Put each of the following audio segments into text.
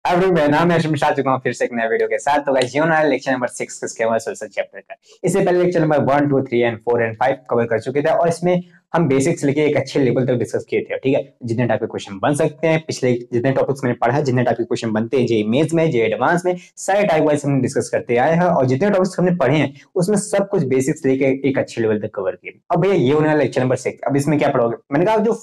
अब मैं नाम है आ चुका हूँ फिर से एक नया वीडियो के साथ। तो गाइस ये वाला लेक्चर नंबर 6 किसके हमारे सोशल चैप्टर का। इससे पहले lecture number 1 2 3 and 4 and 5 cover कर चुके थे और इसमें हम बेसिक्स लेके एक अच्छे लेवल तक डिस्कस किए थे। ठीक है, जितने टाइप के क्वेश्चन बन सकते हैं, पिछले जितने टॉपिक्स मैंने पढ़ा है, जितने टाइप के क्वेश्चन बनते हैं जे मेंस में, जे एडवांस में, सारे टाइप वाइज हमने डिस्कस करते आए हैं और जितने टॉपिक्स हमने पढ़े हैं उसमें सब कुछ बेसिक्स लेके एक अच्छे लेवल तक कवर किए। अब भैया ये होने वाला लेक्चर नंबर 6, अब इसमें क्या पढ़ोगे? मैंने कहा जो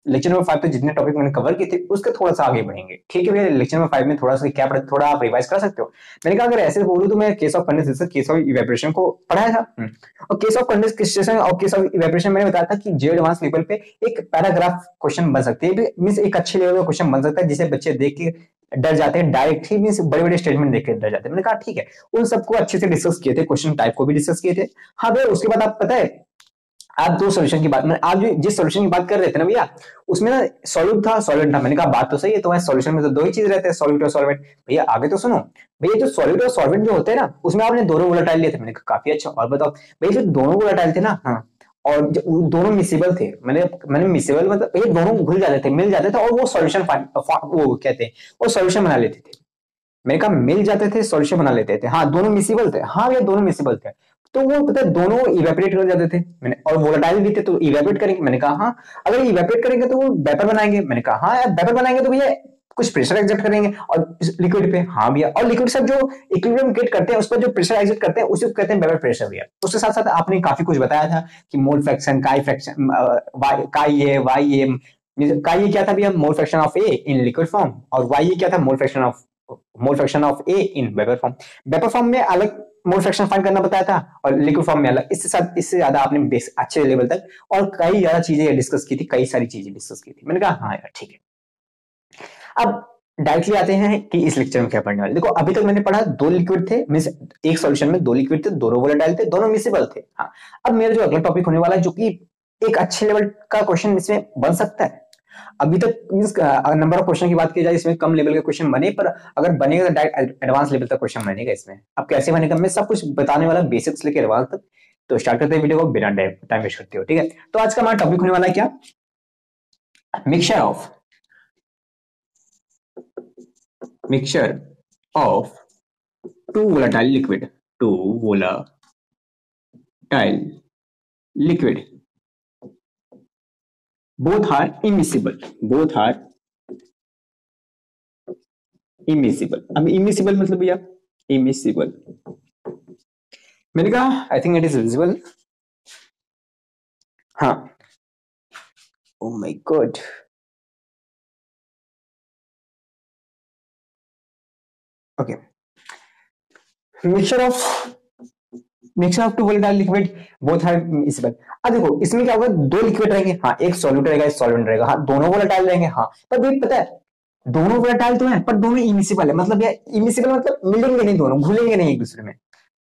लेक्चर नंबर 5 पे जितने टॉपिक मैंने कवर किए थे उसके थोड़ा सा आगे बढ़ेंगे। ठीक है भैया, लेक्चर नंबर 5 में थोड़ा सा क्या पढ़ा, थोड़ा आप रिवाइज कर सकते हो। मैंने कहा अगर ऐसे बोलूं तो मैं case of condensation, case of evaporation को पढ़ाया था। और केस ऑफ कंडेंसेशन और केस ऑफ इवेपोरेशन मैंने बताया था कि जे एडवांस लेवल पे एक पैराग्राफ क्वेश्चन बन सकते हैं, मींस एक अच्छे लेवल का क्वेश्चन बन सकता है जिसे बच्चे देख के डर जाते हैं, डायरेक्ट ही मींस बड़े बड़े स्टेटमेंट देख के डर जाते हैं। मैंने कहा ठीक है, उन सबको अच्छे से डिस्कस किए थे, क्वेश्चन टाइप को भी डिस्कस किए थे। हाँ भैया, उसके बाद आप पता है आप दो सोल्यूशन की बात, आप जो जिस सोल्यूशन की बात कर रहे थे ना भैया, उसमें ना सॉल्यूट था, सॉल्वेंट था। मैंने कहा बात तो सही है, तुम्हारे सॉल्यूशन में तो दो ही चीज रहते हैं, सॉल्यूट और सॉल्वेंट। भैया आगे तो सुनो, भैया जो सॉल्यूट और सॉल्वेंट जो होते हैं ना, उसमें आपने दोनों वोलेटाइल लिए थे। मैंने कहा काफी अच्छा, और बताओ भैया जो दोनों वोलेटाइल थे ना, हाँ, और दोनों मिसेबल थे। मैंने मैंने मिसेबल मतलब ये दोनों घुल जाते थे, मिल जाते थे और वो सॉल्यूशन वो कहते हैं वो सॉल्यूशन बना लेते थे। मैंने कहा मिल जाते थे, सॉल्यूशन बना लेते थे। हाँ दोनों मिसिबल थे, हाँ ये दोनों मिसिबल थे। तो वो पता है दोनों इवेपोरेट कर जाते थे। मैंने और वोलेटाइल भी थे तो इवेपोरेट करेंगे। मैंने कहा हाँ, अगर इवेपोरेट करेंगे तो वो वेपर बनाएंगे। मैंने कहा हाँ यार, वेपर बनाएंगे तो भैया कुछ प्रेशर एग्जर्ट करेंगे और लिक्विड पे। हाँ भैया, और लिक्विड से जो इक्विलिब्रियम क्रिएट करते हैं उस पर जो प्रेशर एग्जर्ट करते हैं उसे कहते हैं वेपर प्रेशर भैया। उसके साथ साथ आपने काफी कुछ बताया था कि मोल फ्रैक्शन, काई फ्रैक्शन, काई ए, वाई ए। काई ए क्या था भैया? Mole fraction of A in liquid form, और वाई ए क्या था? मोल fraction of A in vapour form. Vapour form में अलग मोल फ्रैक्शन फाइंड करना बताया था और लिक्विड फॉर्म में अलग। इससे साथ इससे ज्यादा आपने अच्छे लेवल तक और कई ज्यादा चीजें डिस्कस की थी, कई सारी चीजें डिस्कस की थी। मैंने कहा हाँ यार ठीक है। अब डायरेक्टली आते हैं कि इस लेक्चर में क्या पढ़ने वाले। देखो अभी तक मैंने पढ़ा दो लिक्विड थे, मींस एक सॉल्यूशन में दो लिक्विड थे, दोनों वोलेटाइल थे, दोनों मिसिबल थे। हाँ, अब मेरा जो अगला टॉपिक होने वाला है जो कि एक अच्छे लेवल का क्वेश्चन इसमें बन सकता है। अभी तक मींस नंबर ऑफ क्वेश्चन की बात की जाए इसमें कम लेवल के क्वेश्चन बने, पर अगर बनेगा तो डायरेक्ट एडवांस लेवल तक क्वेश्चन बनेगा इसमें। अब कैसे बनेगा मैं सब कुछ बताने वाला, बेसिक्स लेके एडवांस तक। तो स्टार्ट करते हैं वीडियो को बिना टाइम वेस्ट करते हो। ठीक है, तो आज का हमारा टॉपिक होने वाला है क्या? Mixture of two volatile liquid, two volatile liquid, both are immiscible, both are immiscible। अब immiscible मतलब भैया immiscible, मैंने कहा I think it is visible. हाँ, oh my god, okay. Mixture of two volatile liquid, both are miscible। अब देखो इसमें क्या होगा, दो लिक्विड रहेंगे, हाँ एक सॉल्यूट रहेगा, एक सॉल्वेंट रहेगा। हाँ दोनों वोलेटाइल रहेंगे, हाँ पर भाई पता है दोनों वोलेटाइल तो है पर दोनों इमिसिबल है। मतलब यार इमिसिबल मतलब मिलेंगे नहीं, दोनों घुलेंगे नहीं एक दूसरे में।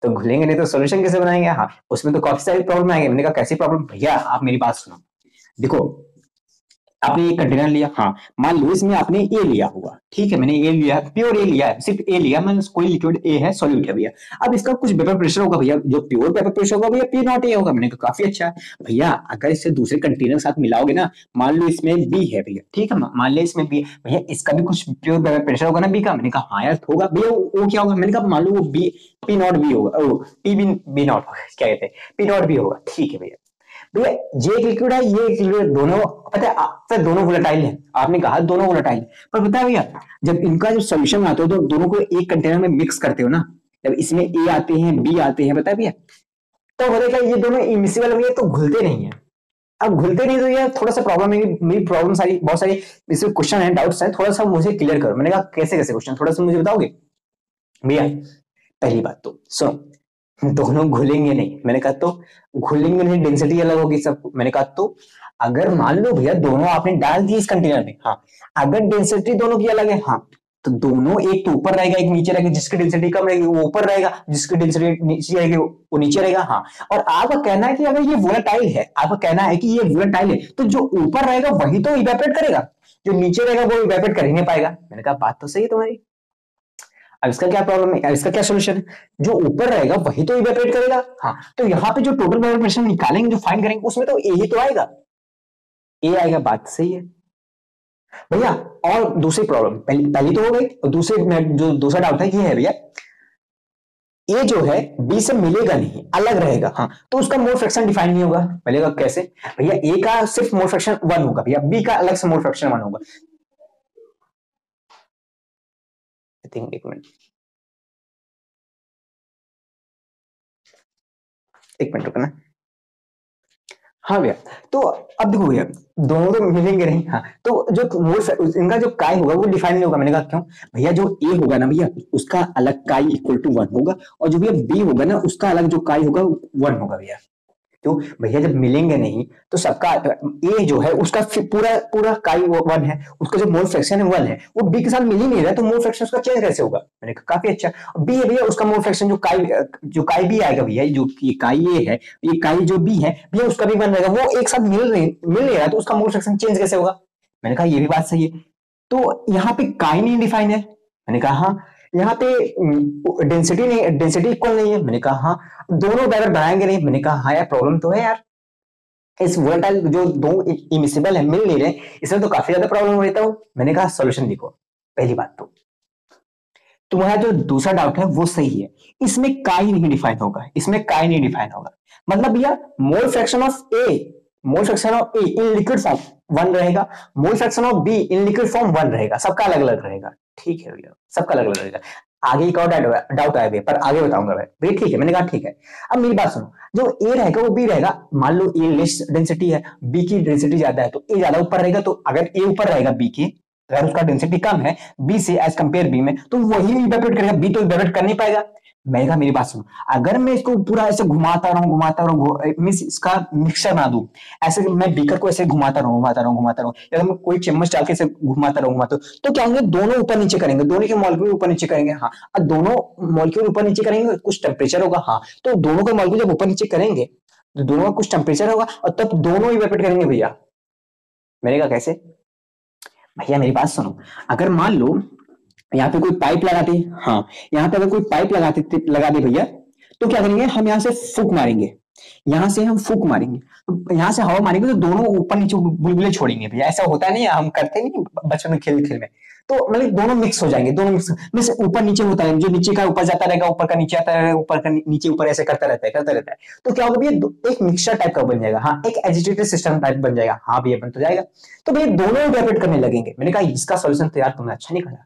तो घुलेंगे नहीं तो सोल्यूशन कैसे बनाएंगे? हाँ उसमें तो काफी सारी प्रॉब्लम आएंगे। मैंने कहा कैसी प्रॉब्लम? भैया आप मेरी बात सुनो, देखो आपने एक कंटेनर लिया, हाँ मान लो इसमें आपने ए लिया हुआ, ठीक है, मैंने ए लिया, प्योर ए लिया है, सिर्फ ए लिया, मैंने कोई लिक्विड ए है, सॉल्यूट है भैया। अब इसका कुछ वेपर प्रेशर होगा भैया, जो प्योर वेपर प्रेशर होगा भैया पी नॉट ए होगा। मैंने कहा काफी अच्छा है भैया। अगर इसे दूसरे कंटेनर के साथ मिलाओगे ना, मान लो इसमें बी है भैया, ठीक है, मान लो इसमें बी भैया, इसका भी कुछ प्योर वेपर प्रेशर होगा ना बी का। मैंने कहा हाँ यार होगा भैया। वो क्या होगा? मैंने कहा मान लो वो बी पी नॉट बी होगा, पी बी नॉट क्या कहते हैं, पी नॉट बी होगा, ठीक है भैया। भैया ये एक लिक्विड है, ये एक लिक्विड, दोनों पता है फिर दोनों वोलेटाइल है। आपने कहा दोनों वोलेटाइल, पर पता है भैया जब इनका जो सोल्यूशन आता है तो दोनों को एक कंटेनर में मिक्स करते हो ना, जब इसमें ए आते हैं बी आते हैं, पता है भैया, तो होता क्या ये दोनों इमिसिबल भैया तो घुलते नहीं है। अब घुलते नहीं तो यार थोड़ा सा प्रॉब्लम है। मेरी प्रॉब्लम सारी बहुत सारी इसमें क्वेश्चन है, डाउट्स है, थोड़ा सा मुझे क्लियर करो। मैंने कहा कैसे कैसे क्वेश्चन थोड़ा सा मुझे बताओगे भैया? पहली बात तो सुनो, दोनों घुलेंगे नहीं। मैंने कहा तो घुलेंगे नहीं, डेंसिटी अलग होगी सब। मैंने कहा तो अगर मान लो भैया दोनों आपने डाल दिए इस कंटेनर में, हाँ अगर डेंसिटी दोनों की अलग है, हाँ तो दोनों एक तो ऊपर रहेगा एक नीचे रहेगा, जिसकी डेंसिटी कम रहेगी वो ऊपर रहेगा, जिसकी डेंसिटी नीचे रहेगी वो नीचे रहेगा। हाँ, और आपका कहना है कि अगर ये वोलेटाइल है, आपका कहना है कि ये वोलेटाइल है तो जो ऊपर रहेगा वही तो इवेपोरेट करेगा, जो नीचे रहेगा वो इवेपोरेट कर ही नहीं पाएगा। मैंने कहा बात तो सही है तुम्हारी। अब इसका क्या प्रॉब्लम है, इसका क्या सोल्यूशन है? जो ऊपर रहेगा वही तो इवेपोरेट करेगा। हाँ, तो यहाँ पे जो टोटल वेपर प्रेशर निकालेंगे, जो फाइंड करेंगे, उसमें तो ए ही तो आएगा, ए आएगा। बात सही है। भैया और दूसरी प्रॉब्लम, पहली तो हो गई, और दूसरी जो दूसरा डाउट है ये है भैया, ए जो है बी से मिलेगा नहीं, अलग रहेगा, हाँ, तो उसका मोल फ्रैक्शन डिफाइन नहीं होगा। मिलेगा कैसे भैया, ए का सिर्फ मोल फ्रैक्शन 1 होगा भैया, बी का अलग से मोल फ्रैक्शन 1 होगा। आई थिंक एक मिनट रुकना। हाँ भैया, तो अब देखो भैया, दोनों तो मिलेंगे नहीं, हाँ, तो जो मोल इनका जो काई होगा वो डिफाइन नहीं होगा। मैंने कहा क्यों भैया, जो ए होगा ना भैया उसका अलग काई इक्वल टू 1 होगा, और जो भैया बी होगा ना उसका अलग जो काई होगा 1 होगा भैया। तो भैया जब मिलेंगे नहीं तो सबका ए जो है उसका पूरा पूरा काई 1 है, उसका जो मोल फ्रैक्शन है 1 है, वो बी के साथ मिल ही नहीं रहा, तो मोल फ्रैक्शन उसका चेंज कैसे होगा। मैंने कहा काफी अच्छा। बी है भैया, उसका मोल फ्रैक्शन जो काई बी आएगा भैया, जो ये काई ए है, ये काई जो बी है भैया उसका भी 1 रहेगा, वो एक साथ मिल नहीं रहा, तो उसका मोल फ्रैक्शन चेंज कैसे होगा। मैंने कहा ये भी बात सही है। तो यहाँ पे काई नहीं डिफाइन है। मैंने कहा हाँ। यहाँ पे डेंसिटी नहीं, डेंसिटी इक्वल नहीं है। मैंने कहा हाँ। दोनों अगर बनाएंगे नहीं। मैंने कहा हाँ यार, प्रॉब्लम तो है यार, इस वोलेटाइल जो दो इमिसिबल है मिल नहीं रहे, इसमें तो काफी ज्यादा प्रॉब्लम रहता हो। मैंने कहा सॉल्यूशन देखो, पहली बात तो तुम्हारा जो दूसरा डाउट है वो सही है, इसमें काई नहीं डिफाइन होगा, इसमें काई नहीं डिफाइन होगा। मतलब भैया mole fraction of A, mole fraction of A in liquid form 1 रहेगा, मोल fraction of B in liquid form 1 रहेगा, सबका अलग अलग रहेगा। ठीक है भैया, सबका अलग अलग रहेगा। आगे एक और डाउट आया भैया, पर आगे बताऊंगा भैया। ठीक है, मैंने कहा ठीक है। अब मेरी बात सुनो, जो ए रहेगा वो बी रहेगा। मान लो ए लेस डेंसिटी है, बी की डेंसिटी ज्यादा है, तो ए ज्यादा ऊपर रहेगा। तो अगर ए ऊपर रहेगा बी के, अगर उसका डेंसिटी कम है बी से एज कंपेयर बी में, तो वही इवेपोरेट करेगा, बी तो इवेपोरेट कर नहीं पाएगा। मैंने कहा मेरी बात सुनो, अगर मैं इसको पूरा ऐसे घुमाता रहूं मींस इसका मिक्सचर बना दूं, ऐसे मैं बीकर को ऐसे घुमाता रहूं, या मैं कोई चम्मच डाल के ऐसे घुमाता रहूं, तो क्या होंगे, दोनों ऊपर नीचे करेंगे, दोनों के मॉलिक्यूल ऊपर नीचे करेंगे। हाँ, और दोनों मॉलिक्यूल ऊपर नीचे करेंगे, कुछ टेम्परेचर होगा। हाँ, तो दोनों के मॉलिक्यूल जब ऊपर नीचे करेंगे तो दोनों का कुछ टेम्परेचर होगा, और तब दोनों इवेपोरेट करेंगे भैया। मैंने कहा कैसे भैया, मेरी बात सुनो, अगर मान लो यहाँ पे कोई पाइप लगाते, हाँ, यहाँ पे अगर कोई पाइप लगा दे भैया, तो क्या करेंगे, हम यहाँ से फूक मारेंगे, यहाँ से हम फूक मारेंगे, तो यहाँ से हवा मारेंगे तो दोनों ऊपर नीचे बुलबुले छोड़ेंगे भैया। ऐसा होता नहीं, हम करते नहीं बचपन में खेल खेल में, तो मतलब दोनों मिक्स हो जाएंगे, दोनों मिक्स ऊपर नीचे होता है, जो नीचे का ऊपर जाता रहेगा, ऊपर का नीचे आता रहेगा, ऊपर का नीचे ऊपर, ऐसे करता रहता है। तो क्या होगा भैया, एक मिक्सचर टाइप का बन जाएगा। हाँ, एक एजिटेटेड सिस्टम टाइप बन जाएगा। हाँ भैया, बन तो जाएगा। तो भैया दोनों इवेपोरेट करने लगेंगे। मैंने कहा इसका सोल्यूशन तो यार तुमने अच्छा नहीं करा।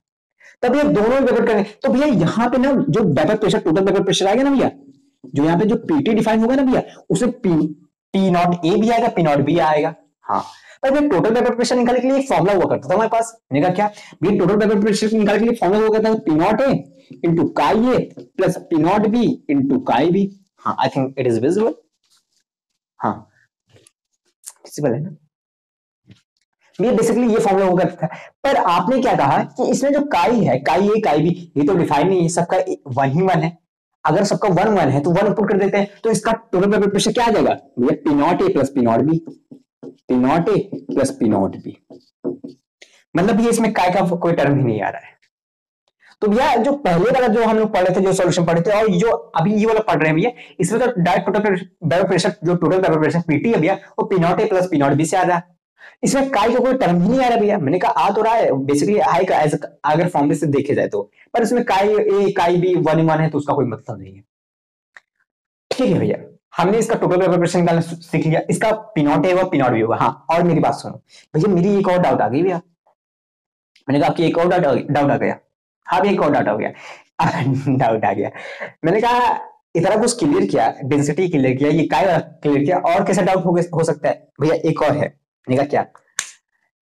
तब ये दोनों इवेपोरेट करेंगे, तो भैया यहाँ पे ना जो vapour pressure, total vapour pressure आएगा ना भैया, जो यहाँ पे जो पीटी डिफाइन होगा ना भैया, उसमें पी नॉट ए भी आएगा, पी नॉट बी आएगा। हाँ, पर भैया टोटल वेपर प्रेशर निकालने के लिए एक फॉर्मूला हुआ करता था हमारे पास। मैंने कहा क्या भैया, टोटल वेपर प्रेशर निकालने के लिए फॉर्मूला हुआ करता था, P not A into chi A plus P not B into chi B. हाँ, I think it is visible. हाँ, विजिबल है ना भैया, बेसिकली ये फॉर्मूला हुआ करता था। पर आपने क्या कहा कि इसमें जो काई है, काई ए काई बी, ये तो डिफाइन नहीं है, सबका 1 ही 1 है। अगर सबका 1 1 है तो 1 पुट कर देते हैं, तो इसका टोटल वेपर प्रेशर क्या आ जाएगा भैया, P not a plus P not be, P not a plus P not be. मतलब ये इसमें काय का कोई टर्म ही नहीं आ रहा है। तो भैया जो पहले वाला जो हम लोग पढ़े थे, जो सॉल्यूशन पढ़े थे, और जो अभी ये वाला पढ़ रहे हैं भैया, इसमें तो डायरेक्ट टोटल वेपर प्रेशर, जो टोटल वेपर प्रेशर पीटी है भैया, वो P not a plus P not be से आ रहा है। इसमें काय का कोई टर्म ही नहीं आ रहा भैया। मैंने कहा आ तो रहा है बेसिकली हाई का, अगर फॉर्मूले से देखे जाए तो, पर इसमें काय ए काय बी 1 1 है, तो उसका कोई मतलब नहीं है। ठीक है भैया, हमने इसका टोटल वेपर प्रेशर निकालना सीख लिया, इसका पी नॉट ए होगा, पी नॉट बी होगा। हाँ, और मेरी बात सुनो भैया, मेरी एक और डाउट आ गई भैया। मैंने कहा आपकी एक और डाउट आ गया। हाँ भैया, एक और डाउट आ गया डाउट आ गया। मैंने कहा इतना कुछ क्लियर किया, डेंसिटी क्लियर किया, ये काय क्लियर किया, और कैसा डाउट हो सकता है भैया, एक और है। मैंने कहा क्या,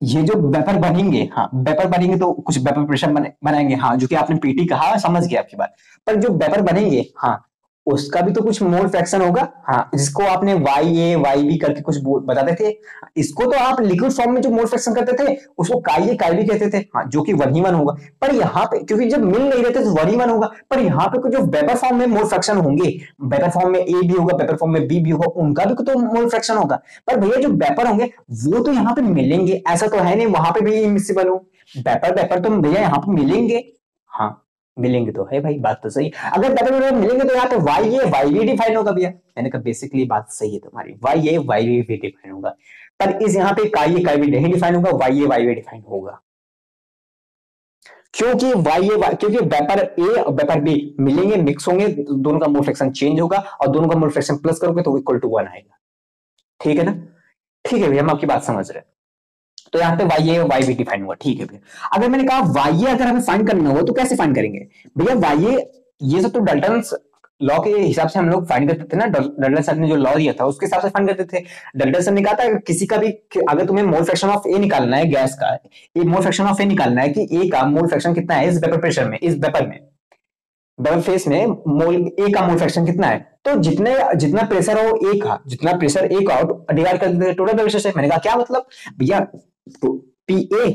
ये जो वेपर बनेंगे, हाँ वेपर बनेंगे तो कुछ वेपर प्रेशर बनाएंगे, हाँ, जो कि आपने पीटी कहा, समझ गया आपकी बात। पर जो वेपर बनेंगे, हाँ, उसका भी तो कुछ मोल फ्रैक्शन होगा। हाँ, जिसको आपने वाई ए वाई बी करके कुछ बताते थे, इसको तो आप लिक्विड फॉर्म में जो मोल फ्रैक्शन करते थे उसको काई ए काई बी कहते थे। हाँ, जो कि 1 ही 1 होगा। पर यहाँ पे क्योंकि जब मिल नहीं रहते तो 1 ही 1 होगा, पर यहाँ पे कुछ जो वेपर फॉर्म में मोल फ्रैक्शन होंगे, वेपर फॉर्म में ए भी होगा, वेपर फॉर्म में बी भी होगा, उनका भी तो मोल फ्रैक्शन होगा। पर भैया जो वेपर होंगे वो तो यहाँ पे मिलेंगे, ऐसा तो है नहीं वहां पे भी इमिसिबल हो। वेपर वेपर तो भैया यहाँ पे मिलेंगे। हाँ, मिलेंगे तो है भाई, बात तो सही। अगर डबल वेरिएबल मिलेंगे तो यहाँ पे Y A Y be define होगा भैया। मैंने कहा बेसिकली बात सही है तुम्हारी, वाई ए वाई बी भी डिफाइन होगा, पर इस यहाँ पे काई ए काई बी नहीं डिफाइन होगा, Y A Y be define होगा। क्योंकि क्योंकि वेपर ए और वेपर बी मिलेंगे, मिक्स होंगे, दोनों का मोल फ्रैक्शन चेंज होगा और दोनों का मोल फ्रैक्शन प्लस करोगे तो इक्वल टू 1 आएगा। ठीक है ना? ठीक है भैया, हम आपकी बात समझ रहे हैं। तो यहाँ पे Y A Y be define हुआ। ठीक है भैया, अगर मैंने कहा वाई ए अगर हमें फाइंड करना हो तो कैसे फाइंड करेंगे भैया? वाई ए ये सब तो डाल्टन्स लॉ के हिसाब से हम लोग फाइंड करते थे ना, डाल्टन सर ने जो लॉ दिया था उसके हिसाब से फाइंड करते थे। डाल्टन सर ने कहा था किसी का भी, अगर तुम्हें मोल फ्रैक्शन ऑफ ए निकालना है गैस का, ये मोल फ्रैक्शन ऑफ ए निकालना है कि ए का मोल फ्रैक्शन कितना है इस वेपर प्रेशर में, इस वेपर में, वेपर फेस में मोल ए का मोल फ्रैक्शन कितना है, तो जितना प्रेशर हो ए का, जितना प्रेशर ए का डिवाइड कर देते टोटल प्रेशर से। मैंने कहा क्या मतलब भैया, P A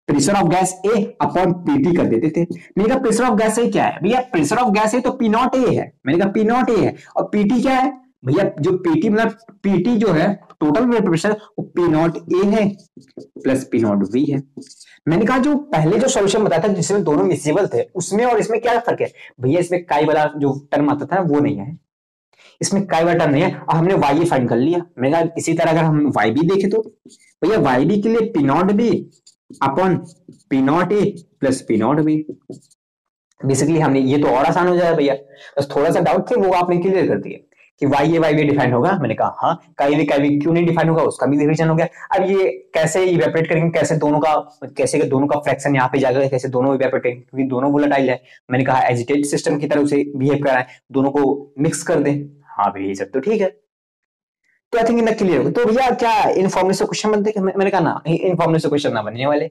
pressure of gas A upon PT कर देते थे। मैंने कहा प्रेशर ऑफ गैस ए क्या है भैया? प्रेशर ऑफ गैस ए तो पी नॉट ए है। मैंने कहा पी नॉट ए है, और पीटी क्या है भैया? जो पीटी मतलब पीटी जो है टोटल प्रेशर वो पी नॉट ए है प्लस पी नॉट वी है। मैंने कहा जो पहले जो सॉल्यूशन बताया था जिसमें दोनों मिक्सेबल थे, उसमें और इसमें क्या फर्क है भैया? इसमें काई वाला जो टर्म आता था वो नहीं है, इसमें काई वाला टर्म नहीं है। और हमने वाई ए फाइंड कर लिया। मैंने कहा इसी तरह अगर हम वाई बी देखें तो भैया वाई बी के लिए P not be upon P not a plus P not be. Basically हमने, ये तो और आसान हो जाएगा भैया, बस थोड़ा सा डाउट थे वो आपने क्लियर कर दिया कि Y A Y be define होगा। मैंने कहा हाँ, काई बी क्यों नहीं डिफाइन होगा, उसका भी रिवीजन हो गया। अब ये कैसे इवेपोरेट करेंगे, कैसे दोनों का फ्रैक्शन यहाँ पे जाएगा, कैसे दोनों इवेपोरेट करेंगे, क्योंकि दोनों वोलेटाइल है। मैंने कहा एजिटेट सिस्टम की तरह उसे बिहेव कराएं, दोनों को मिक्स कर दें। हाँ भैया ये सब तो ठीक है, तो आई थिंक इतना क्लियर होगा। तो भैया क्या इन फॉर्मूले से क्वेश्चन बनते? मैंने कहा ना, इन फॉर्मूले से क्वेश्चन ना बनने वाले।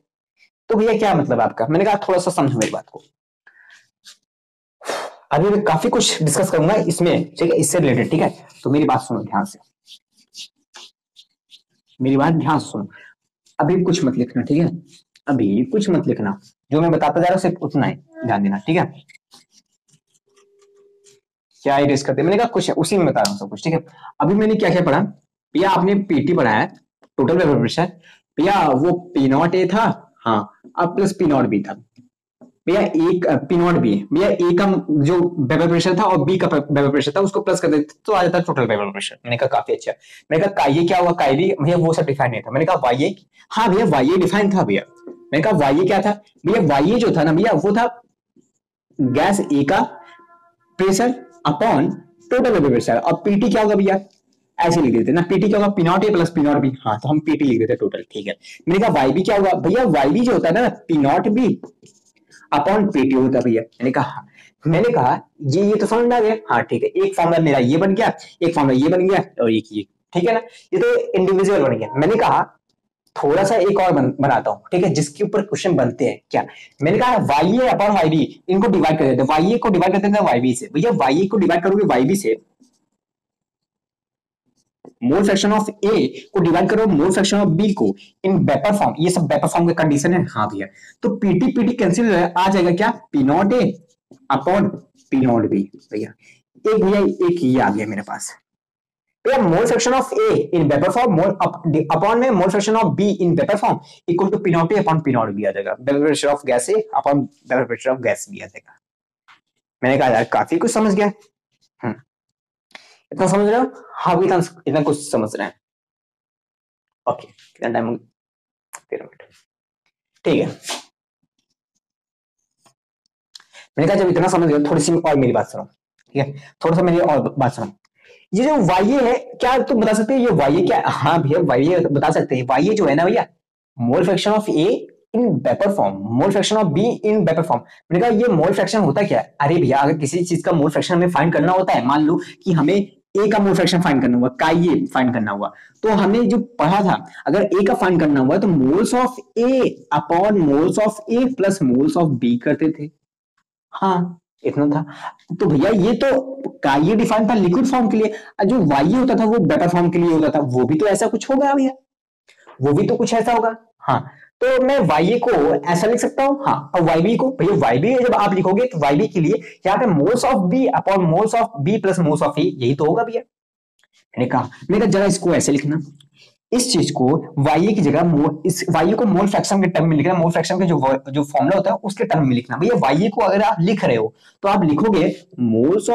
तो भैया क्या मतलब आपका? मैंने कहा थोड़ा सा समझो मेरी बात को। अभी मैं काफी कुछ डिस्कस करूंगा इसमें, ठीक है, इससे रिलेटेड। ठीक है, तो मेरी बात सुनो ध्यान से, मेरी बात ध्यान से सुनो। अभी कुछ मत लिखना, ठीक है, अभी कुछ मत लिखना, जो मैं बताता जा रहा हूँ सिर्फ उतना ही ध्यान देना। ठीक है, क्या इरेज करते? मैंने कहा कुछ उसी में बता रहा हूँ सब कुछ। ठीक है, अभी मैंने क्या क्या पढ़ा भैया? आपने पीटी पढ़ा है, टोटल वेपर प्रेशर भैया, वो पी नॉट ए था, हाँ, अब प्लस पी नॉट बी था भैया। एक पी नॉट बी भैया, ए का जो वेपर प्रेशर था और बी का वेपर प्रेशर था उसको प्लस कर देते तो आ जाता टोटल वेपर प्रेशर। मैंने कहा काफी अच्छा। मैंने कहा काई ए क्या हुआ? काई बी भैया वो सब डिफाइन नहीं था। मैंने कहा वाई ए, हाँ भैया वाई ए डिफाइन था भैया। मैंने कहा वाई ए क्या था भैया? वाई ए जो था ना भैया वो था गैस ए का pressure upon total vapour pressure. और पीटी क्या होगा भैया? ऐसे लिख देते ना, पीटी क्या होगा? P not a plus P not be. हाँ, तो हम पीटी लिख देते टोटल। ठीक है, मैंने कहा वाई बी क्या होगा भैया? वाई बी जो होता है ना P not be upon PT होता है भैया। मैंने कहा ये तो समझ में आ गया। हाँ ठीक है, एक फॉर्मूला मेरा ये बन गया, एक फॉर्मूला ये बन गया, और एक ये। ठीक है ना, ये तो इंडिविजुअल बन गया। मैंने कहा थोड़ा सा एक और बनाता हूं, ठीक है, जिसके ऊपर क्वेश्चन बनते हैं। क्या? मैंने कहा वाई ए अपॉन वाई बी, इनको डिवाइड कर देते हैं। वाई ए को डिवाइड कर देते हैं वाई बी से। भैया वाई ए को डिवाइड करोगे वाई बी से, मोल फ्रैक्शन ऑफ ए को डिवाइड करो मोल फ्रैक्शन ऑफ बी को इन वेपर फॉर्म। ये सब वेपर फॉर्म के कंडीशन है। हाँ भैया, तो पीटी पीटी कैंसिल आ जाएगा क्या? P not A upon P not B. भैया एक ये आ गया मेरे पास भैया, mole fraction of A in vapour form mole upon में mole fraction of B in vapour form equal to P not A upon P not B आ जाएगा। Vapour pressure of gas A upon vapour pressure of gas B आ जाएगा। मैंने कहा यार काफी कुछ समझ गया। इतना समझ रहे हो? हाँ, इतना कुछ समझ रहे हैं। ओके, कितना टाइम हो गया? 13 मिनट। ठीक है, मैंने कहा जब इतना समझ गया थोड़ी सी और मेरी बात सुनो। ठीक है, थोड़ा सा मेरी और बात सुनो। ये जो वाई है, क्या तुम बता सकते हो ये वाई क्या? हाँ भैया वाई बता सकते हैं। वाई जो है ना भैया, mole fraction of A in vapour form, mole fraction of B in vapour form. मैंने कहा ये मोल फ्रैक्शन होता क्या है? अरे भैया, अगर किसी चीज का मोल फ्रैक्शन हमें फाइंड करना होता है, मान लो कि हमें ए का मोल फ्रैक्शन फाइंड करना हुआ, काई ए फाइंड करना हुआ, तो हमने जो पढ़ा था अगर ए का फाइंड करना हुआ तो moles of A upon moles of A plus moles of B करते थे। हाँ, इतना था। तो भैया ये तो काई ए डिफाइन था लिक्विड फॉर्म के लिए, जो वाई होता था वो वेपर फॉर्म के लिए होता था। वो भी तो ऐसा कुछ होगा भैया, वो भी तो कुछ ऐसा होगा। हाँ, तो मैं वाई को ऐसा लिख सकता हूं। हाँ, और वाई बी को भैया, वाई बी जब आप लिखोगे तो वाई बी के लिए यहाँ पे moles of B upon moles of B plus moles of A, यही तो होगा भैया। मैंने कहा जरा इसको ऐसे लिखना, इस चीज को वाई की जगह इस वाई को मोल फ्रैक्शन के टर्म में लिखना, मोल फ्रैक्शन के जो फॉर्मूला होता है उसके टर्म में लिखना। भैया वाई को अगर आप लिख रहे हो तो आप लिखोगे moles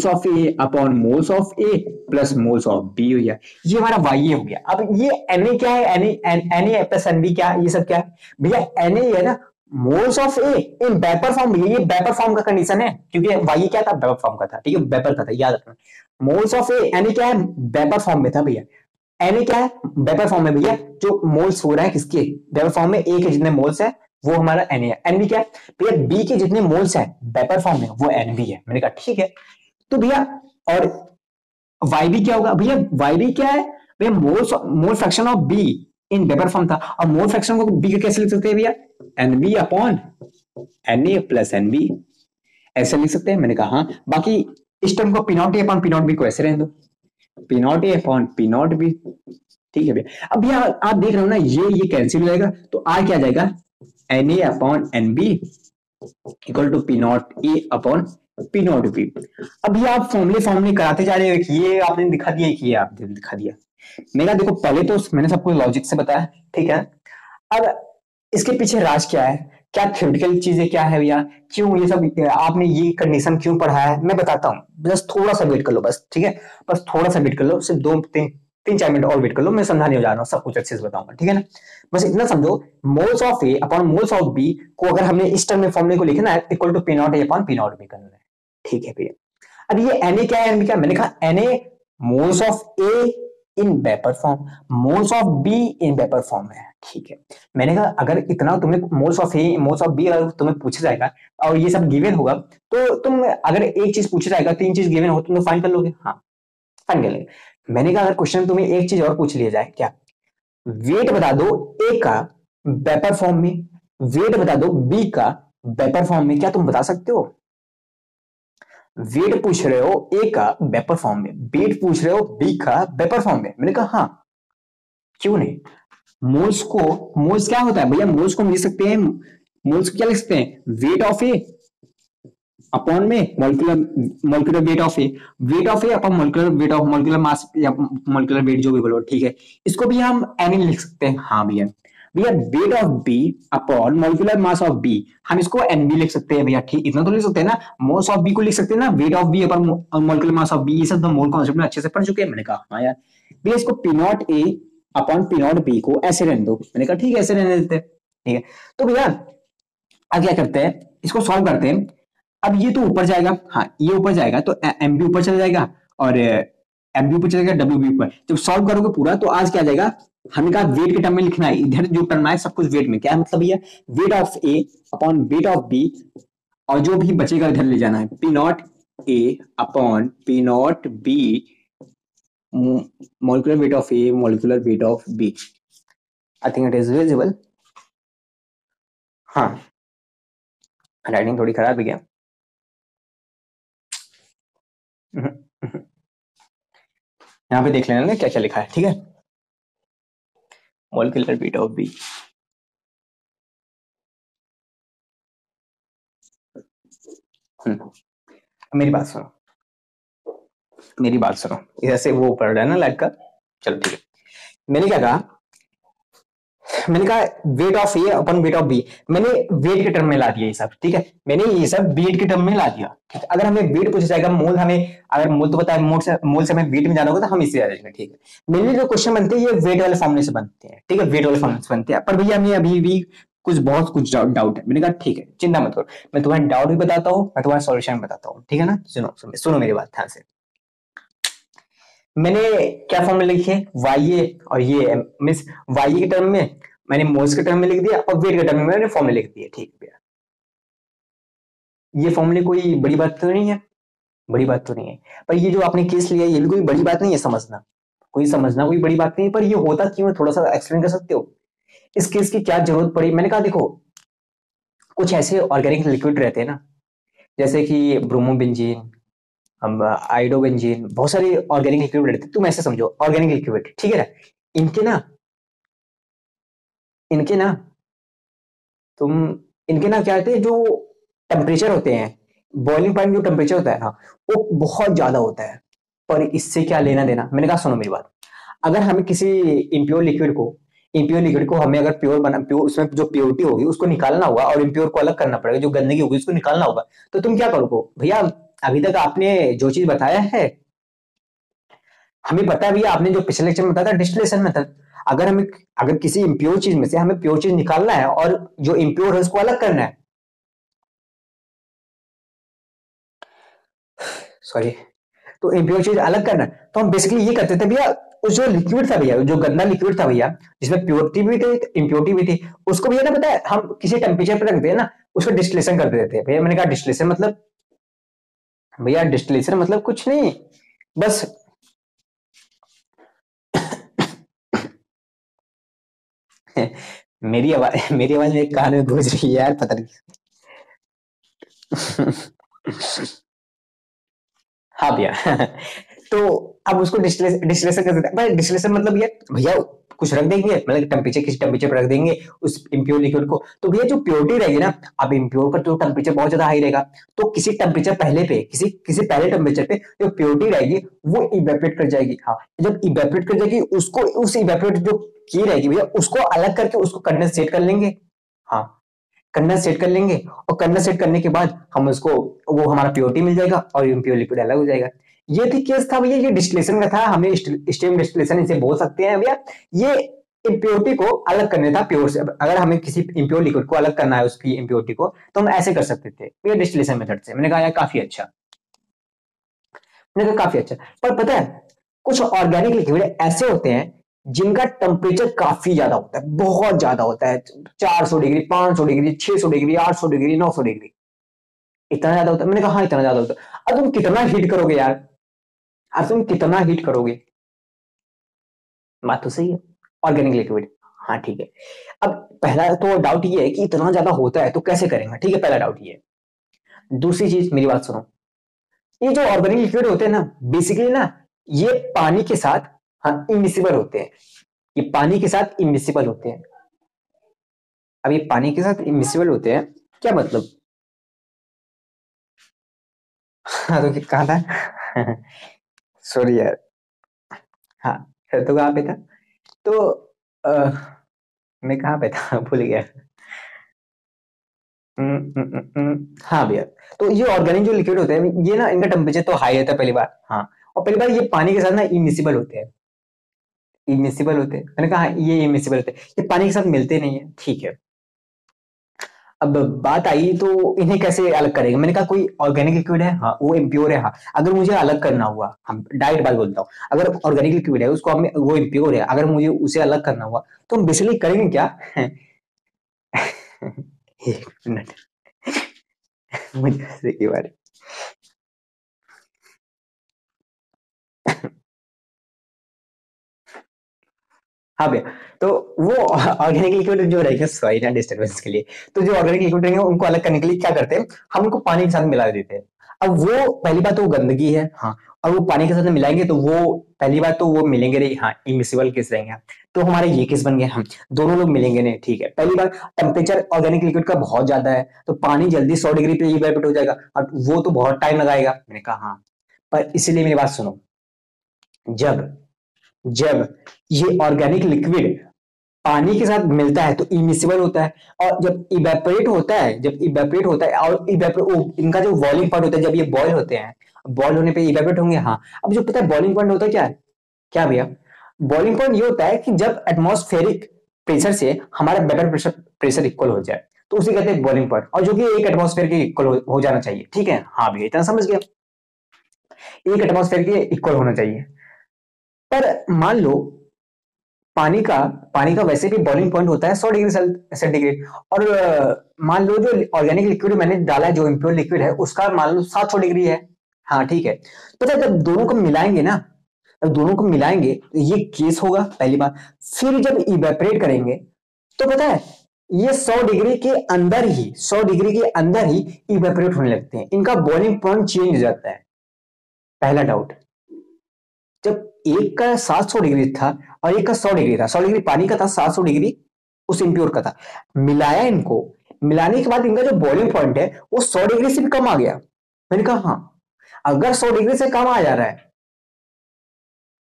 of A upon moles of A plus moles of B हो गया, ये हमारा वाई हो गया। अब ये Na क्या है, Na प्लस एनबी क्या है, ये सब क्या है भैया, Na है ना moles of A in vapour form. भैया ये वेपर फॉर्म का कंडीशन है, क्योंकि वाई क्या था, वेपर फॉर्म का था, ठीक है, वेपर का था, याद रखना। मोल्स ऑफ ए Na क्या है, वेपर फॉर्म में था भैया। Na क्या है, वेपर फॉर्म में भैया, जो मोल्स हो रहा है किसके, वेपर फॉर्म में, ए के जितने मोल्स है वो हमारा Na है। एनबी क्या है भैया, बी के जितने मोल्स है वेपर फॉर्म में वो एनबी है। मैंने कहा ठीक है। तो भैया और वाई बी क्या होगा भैया, वाई बी क्या है भैया, mole fraction of B in vapour form था, और मोल फ्रैक्शन को बी का कैसे लिख सकते हैं भैया, n B upon Na plus n B, ऐसे लिख सकते हैं। मैंने कहा हाँ, बाकी इस टर्म को P not A upon P not be को ऐसे रहने दो, P not A upon P not be, ठीक है भैया। अब भैया आप देख रहे हो ना, ये कैंसिल हो जाएगा, तो आर क्या जाएगा, Na अपॉन n B equal to P not A upon P not B. अब ये आप फॉर्मूले कराते जा रहे हो, ये आपने दिखा दिया, ये आपने दिखा दिया। मेरा देखो पहले तो मैंने सबको लॉजिक से बताया, ठीक है। अब इसके पीछे राज क्या है, क्या थ्योरेटिकल चीजें क्या है भैया, क्यों ये सब आपने ये कंडीशन क्यों पढ़ा है, मैं बताता हूँ। बस थोड़ा सा वेट कर लो, बस ठीक है, बस थोड़ा सा वेट कर लो, सिर्फ 2-3-4 मिनट और वेट कर लो, मैं समझाने हो जा रहा हूँ, सब कुछ अच्छे से बताऊंगा, ठीक है ना। बस इतना समझो, moles of A upon moles of B को अगर हमने इस टर्म में फॉर्मूले को लिखना है, equal to P not A upon P not B करना है, ठीक है भैया। अब ये Na क्या है, एनबी क्या, मैंने कहा Na moles of A in vapour form, moles of B in vapour form है, ठीक है। मैंने कहा अगर इतना तुम्हें moles of A moles of B अगर तुम्हें पूछा जाएगा और ये सब गिवन होगा, तो तुम अगर एक चीज पूछा जाएगा, 3 चीज गिवन हो, तुम तो फाइन कर लोगे, हाँ फाइन कर लेंगे। मैंने कहा अगर क्वेश्चन तुम्हें एक चीज और पूछ लिया जाए, क्या, वेट बता दो ए का वेपर फॉर्म में, वेट बता दो बी का वेपर फॉर्म में, क्या तुम बता सकते हो। वेट पूछ रहे हो ए का वेपर फॉर्म में, वेट पूछ रहे हो बी का वेपर फॉर्म में, मैंने कहा हाँ क्यों नहीं। मोल्स क्या होता है भैया, मोल्स को हम लिख सकते हैं, मोल्स को क्या लिख सकते हैं, वेट ऑफ ए अपॉन में molecular weight of A, wait of A upon molecular मास या मॉलिक्यूलर वेट जो भी बोलो, ठीक है। इसको भी हम Na लिख सकते हैं, हाँ भैया। भैया weight of B upon molecular mass of B, हम इसको एनबी लिख सकते हैं भैया, ठीक, इतना तो लिख सकते हैं ना। मास ऑफ बी को लिख सकते हैं ना, weight of B upon molecular mass of B, ये सब तो मोल कॉन्सेप्ट में अच्छे से पढ़ चुके हैं। मैंने कहा हाँ यार भैया, इसको P not A upon P not be को ऐसे रहने दो, मैंने कहा ठीक है ऐसे रहने देते हैं, ठीक है। तो भैया अब क्या करते हैं, इसको सॉल्व करते हैं। अब ये तो ऊपर जाएगा, हाँ ये ऊपर जाएगा तो एम बी ऊपर चला जाएगा, और एम बी ऊपर चला जाएगा, डब्ल्यू बी ऊपर। जब सॉल्व करोगे पूरा तो आज क्या जाएगा, हमने कहा वेट के टर्म में लिखना है, इधर जो टर्म है सब कुछ वेट में, क्या है मतलब भैया, weight of A upon weight of B, और जो भी बचेगा इधर ले जाना है, p not A upon P not B, molecular weight of A, molecular weight of B. I think it is visible. हाँ राइटिंग थोड़ी खराब है क्या, यहाँ पे देख लेना ना क्या क्या लिखा है, ठीक है। molecular weight of B, मेरी बात सुनो, मेरी बात सुनो, इधर से वो पढ़ रहा है ना लाइट का, चलो ठीक है। मैंने क्या कहा, मैंने कहा weight of A upon weight of B, मैंने वेट के टर्म में ला दिया ये सब, ठीक है। मैंने ये सब वेट के टर्म में ला दिया, ठीक है। अगर हमें वेट पूछा जाएगा, मोल हमें अगर मोल तो पता है, मोल से हमें वेट में जाना होगा तो हम इससे आ जाएंगे, ठीक है। मेरे जो क्वेश्चन बनते हैं ये वेट वाले फॉर्मूले से बनते हैं, ठीक है, वेट वाले फॉर्मूले से बनते हैं। पर भैया हमें अभी भी बहुत कुछ डाउट है। मैंने कहा ठीक है चिंता मत करो, मैं तुम्हारा डाउट भी बताता हूँ, मैं तुम्हारा सॉल्यूशन बताता हूँ, ठीक है ना। सुनो मेरी बात ध्यान से। मैंने क्या फॉर्मूला लिखे, वाई ए और ये मींस वाई के टर्म में मैंने मोल्स के टर्म में लिख दिया, और वेट के टर्म में मैंने फॉर्मूला लिख दिया, ठीक है। ये फॉर्मूले कोई बड़ी बात तो नहीं है, बड़ी बात तो नहीं है, पर ये जो आपने केस लिया ये भी कोई बड़ी बात नहीं है, समझना कोई बड़ी बात नहीं है। पर ये होता क्यों है, थोड़ा सा एक्सप्लेन कर सकते हो, इस केस की क्या जरूरत पड़ी। मैंने कहा देखो कुछ ऐसे ऑर्गेनिक लिक्विड रहते हैं ना, जैसे कि ब्रोमोबेंजीन, आइडोबेंजीन, बहुत सारे ऑर्गेनिक लिक्विड रहते हैं। तुम ऐसे समझो ऑर्गेनिक लिक्विड, ठीक है ना, इनके ना तुम इनके ना क्या होते हैं, जो टेम्परेचर होते हैं, बॉइलिंग पॉइंट जो टेम्परेचर होता है ना वो बहुत ज्यादा होता है, पर इससे क्या लेना देना। मैंने कहा सुनो मेरी बात, अगर हमें किसी इम्प्योर लिक्विड को हमें अगर प्योर उसमें जो प्योरिटी होगी उसको निकालना होगा और इम्प्योर को अलग करना पड़ेगा, जो गंदगी होगी उसको निकालना होगा, तो तुम क्या करोगे भैया? अभी तक आपने जो चीज बताया है, हमें पता है भैया, आपने जो पिछले लेक्चर में बताया था डिस्टिलेशन मेथड। अगर किसी इम्प्योर चीज में से हमें प्योर चीज निकालना है और जो इम्प्योर है उसको अलग करना है, सॉरी, तो इम्प्योर चीज अलग करना है, तो हम बेसिकली ये करते थे भैया, उस जो लिक्विड था भैया, जो गंदा लिक्विड था भैया, जिसमें प्योरिटी भी थी इम्प्योरिटी भी थी, उसको भैया ना पता है हम किसी टेम्परेचर पर रखते हैं ना, उसको डिस्टिलेशन कर देते थे भैया। मैंने कहा डिस्टिलेशन मतलब, भैया डिस्टिलेशन मतलब कुछ नहीं, बस मेरी आवाज मेरे कान में गूंज रही है यार, पता नहीं। हाँ भैया। तो अब उसको डिस्टिलेशन कर देते हैं भाई। डिस्टिलेशन मतलब ये भैया कुछ रख देंगे, मतलब टेम्परेचर किसी टेम्परेचर पर रख देंगे उस इम्प्योर लिक्विड को, तो भैया जो प्योरिटी रहेगी ना, अब इम्प्योर का तो टेम्परेचर बहुत ज्यादा हाई रहेगा, तो किसी टेम्परेचर पहले पे किसी किसी पहले टेम्परेचर पे जो प्योरिटी रहेगी वो इवेपोरेट कर जाएगी। हाँ, जब इवेपोरेट कर जाएगी उसको, उस इवेपोरेट जो की रहेगी भैया उसको अलग करके उसको कंडेंसेट कर लेंगे। हाँ, कंडेंसेट कर लेंगे, और कंडेंसेट करने के बाद हम उसको, वो हमारा प्योरिटी मिल जाएगा और इम्प्योर लिक्विड अलग हो जाएगा। ये थी केस था भैया, ये डिस्टिलेशन का था, हमें स्टीम डिस्टिलेशन इसे बोल सकते हैं भैया। ये इम्प्योरिटी को अलग करने था प्योर से, अगर हमें किसी इम्प्योर लिक्विड को अलग करना है उसकी इम्प्योरिटी को, तो हम ऐसे कर सकते थे भैया डिस्टिलेशन मेथड से। मैंने कहा यार काफी अच्छा, मैंने कहा काफी अच्छा। पर पता है कुछ ऑर्गेनिक लिक्विड ऐसे होते हैं जिनका टेम्परेचर काफी ज्यादा होता है, बहुत ज्यादा होता है, 400 degree, 500 degree, 600 degree, 800 degree, 900 degree, इतना ज्यादा होता है। मैंने कहा हाँ इतना ज्यादा होता है। अब तुम कितना हीट करोगे यार, अब तुम कितना हीट करोगे, बात तो सही है, ऑर्गेनिक लिक्विड। हाँ ठीक है। अब पहला तो डाउट ये है कि इतना ज्यादा होता है तो कैसे करेंगे, ठीक है, पहला डाउट ये है। दूसरी चीज मेरी बात सुनो, ये जो ऑर्गेनिक लिक्विड होते हैं ना, बेसिकली ना, ये पानी के साथ, हाँ, इमिसिबल होते हैं। ये पानी के साथ इमिसिबल होते हैं। अब ये पानी के साथ इमिसिबल होते हैं, क्या मतलब? हाँ तो कहा था? सॉरी यार। हाँ, तो कहाँ पे था? तो आ, मैं कहाँ पे था? भूल गया। हाँ भैया, तो ये ऑर्गेनिक जो लिक्विड होते हैं ये ना, इनका टेम्परेचर तो हाई रहता है पहली बार, हाँ, और पहली बार ये पानी के साथ ना इमिसिबल होते हैं। इमिसिबल होते हैं, मैंने कहा हाँ, ये इमिसिबल होते हैं, ये पानी के साथ मिलते नहीं है, ठीक है। अब बात आई तो इन्हें कैसे अलग करेंगे। मैंने कहा कोई ऑर्गेनिक लिक्विड है, हाँ वो इम्प्योर है, हाँ, अगर मुझे अलग करना हुआ, हम डायरेक्ट बात बोलता हूँ, अगर ऑर्गेनिक लिक्विड है उसको हमें, वो इम्प्योर है, अगर मुझे उसे अलग करना हुआ तो हम बेसिकली करेंगे क्या? एक मिनट, मुझे हंसी की बारी। हाँ भैया, तो वो ऑर्गेनिक लिक्विड जो रहेगा, सॉरी ना डिस्टर्बेंस के लिए, तो जो ऑर्गेनिक लिक्विड रहेंगे उनको अलग करने के लिए क्या करते हैं, हम उनको पानी के साथ मिला देते हैं। अब वो पहली बात तो वो गंदगी है, हाँ, और वो पानी के साथ मिलाएंगे तो वो, पहली बात तो वो मिलेंगे नहीं, हाँ, इमिसिबल केस रहेंगे। तो हमारे ये केस बन गए, हम दोनों लोग मिलेंगे नहीं, ठीक है। पहली बात, टेम्परेचर ऑर्गेनिक लिक्विड का बहुत ज्यादा है, तो पानी जल्दी 100 डिग्री पे इवेपोरेट हो जाएगा, और वो तो बहुत टाइम लगाएगा। मैंने कहा हाँ, पर इसीलिए मेरी बात सुनो, जब जब ये ऑर्गेनिक लिक्विड पानी के साथ मिलता है तो इमिसिबल होता है, और जब इवेपोरेट होता है और इवेपोरेट, इनका जो बॉइलिंग पॉइंट होता है, जब ये बॉयल होते हैं, बॉयल होने पे इवेपोरेट होंगे, हाँ। अब जो पता है बॉइलिंग पॉइंट होता है क्या है, क्या भैया? बॉइलिंग पॉइंट ये होता है कि जब एटमॉस्फेरिक प्रेशर से हमारा वेपर प्रेशर प्रेशर इक्वल हो जाए, तो उसे कहते हैं बॉइलिंग पॉइंट, और जो कि एक एटमॉस्फेयर के इक्वल हो जाना चाहिए, ठीक है। हाँ भैया इतना समझ गया, एक एटमॉस्फेयर के इक्वल होना चाहिए। पर मान लो पानी का वैसे भी बॉइलिंग पॉइंट होता है 100 डिग्री सेंटीग्रेड, और मान लो जो ऑर्गेनिक लिक्विड मैंने डाला है, जो इम्प्योर लिक्विड है, उसका मान लो 700 डिग्री है, हाँ ठीक है। पता है जब दोनों को मिलाएंगे ना, जब दोनों को मिलाएंगे तो ये केस होगा पहली बार। फिर जब इवेपरेट करेंगे तो पता है ये 100 डिग्री के अंदर ही, 100 डिग्री के अंदर ही इवेपरेट होने लगते हैं, इनका बॉइलिंग पॉइंट चेंज हो जाता है। पहला डाउट, जब एक का 700 डिग्री था और एक का 100 डिग्री था, 100 डिग्री पानी का था, 700 डिग्री उस इम्प्योर का था, मिलाया इनको, मिलाने के बाद इनका जो बॉइलिंग पॉइंट है वो 100 डिग्री से भी कम आ गया। मैंने कहा हाँ, अगर 100 डिग्री से कम आ जा रहा है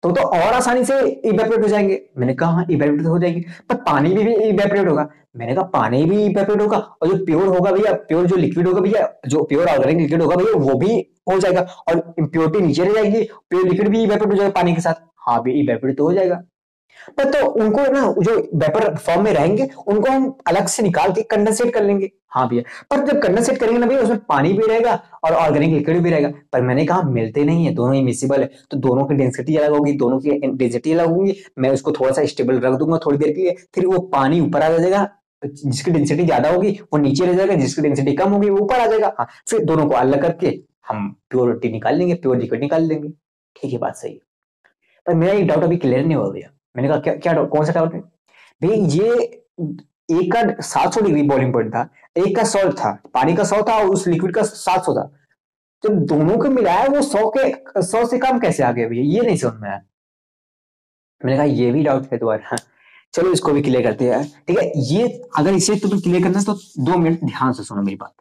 तो और आसानी से इवेपोरेट हो जाएंगे। मैंने कहा हाँ इवेपोरेट हो जाएंगे, पर पानी भी इवेपोरेट होगा। मैंने कहा पानी भी इवेपोरेट होगा, और जो प्योर होगा भैया, प्योर जो लिक्विड होगा भैया, जो प्योर ऑर्गेनिक लिक्विड होगा भैया वो भी हो जाएगा, और इम्प्योरिटी नीचे रह जाएगी, प्योर लिक्विड भी इवेपोरेट हो जाएगा पानी के साथ। हाँ भी इवेपोरेट तो हो जाएगा, पर तो उनको ना जो वेपर फॉर्म में रहेंगे उनको हम अलग से निकाल के कंडेंसेट कर लेंगे। हाँ भैया, पर जब कंडेंसेट करेंगे ना भैया उसमें पानी भी रहेगा और ऑर्गेनिक लिक्विड भी रहेगा। पर मैंने कहा मिलते नहीं है, दोनों इमिसिबल है, तो दोनों की डेंसिटी अलग होगी, दोनों की डेंसिटी अलग होगी। मैं उसको थोड़ा सा स्टेबल रख दूंगा थोड़ी देर के लिए, फिर वो पानी ऊपर आ जाएगा, जिसकी डेंसिटी ज्यादा होगी वो नीचे रह जाएगा, जिसकी डेंसिटी कम होगी वो ऊपर आ जाएगा। हाँ, फिर दोनों को अलग करके हम प्योरिटी निकाल लेंगे, प्योर लिक्विड निकाल लेंगे। ठीक है, बात सही है, पर मेरा एक डाउट अभी क्लियर नहीं हो गया। मैंने कहा क्या क्या डाउट, कौन सा डाउट है भाई? ये एक का 700 डिग्री बॉइलिंग पॉइंट था, एक का 100 था, पानी का 100 था और उस लिक्विड का 700 था, जब दोनों को मिलाया वो 100 से कम कैसे आ गया भैया? ये नहीं समझ में आया। मैंने कहा ये भी डाउट है तुम्हारा। हाँ, चलो इसको भी क्लियर करते हैं। ठीक है, ये अगर इसे तो क्लियर करना तो 2 मिनट ध्यान से सुनो मेरी बात।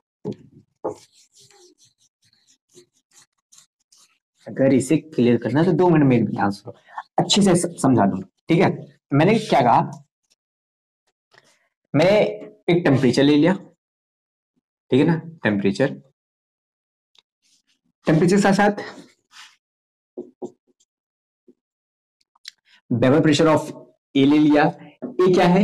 अगर इसे क्लियर करना है तो 2 मिनट मेरी ध्यान सुनो, अच्छे से समझा दूं। ठीक है, मैंने क्या कहा, मैंने एक टेम्परेचर ले लिया, ठीक है ना, टेम्परेचर टेम्परेचर के साथ साथ वेपर प्रेशर ऑफ ए ले लिया। ए क्या है?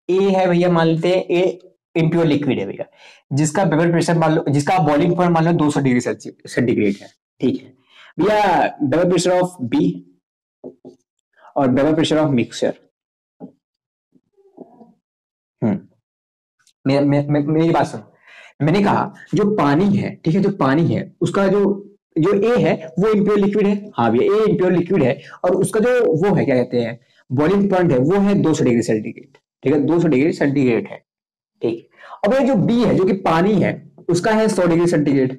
ए है भैया, मान लेते हैं ए इम्प्योर लिक्विड है भैया, जिसका वेपर प्रेशर मान लो, जिसका बॉइलिंग पॉइंट मान लो 200 डिग्री सेंटीग्रेड है। ठीक है भैया, वेपर प्रेशर ऑफ बी और वेपर प्रेशर ऑफ मिक्सचर। मेरी बात सुनो, मैंने कहा जो पानी है, ठीक है, जो पानी है उसका जो जो ए है वो इम्प्योर लिक्विड है। हाँ भैया, ए इम्प्योर लिक्विड है, और उसका जो वो है क्या कहते हैं बॉइलिंग पॉइंट है वो है 200 डिग्री सेंटीग्रेड। ठीक है, 200 डिग्री सेंटीग्रेड है। ठीक, अब ये जो बी है जो कि पानी है उसका है 100 डिग्री सेंटीग्रेड।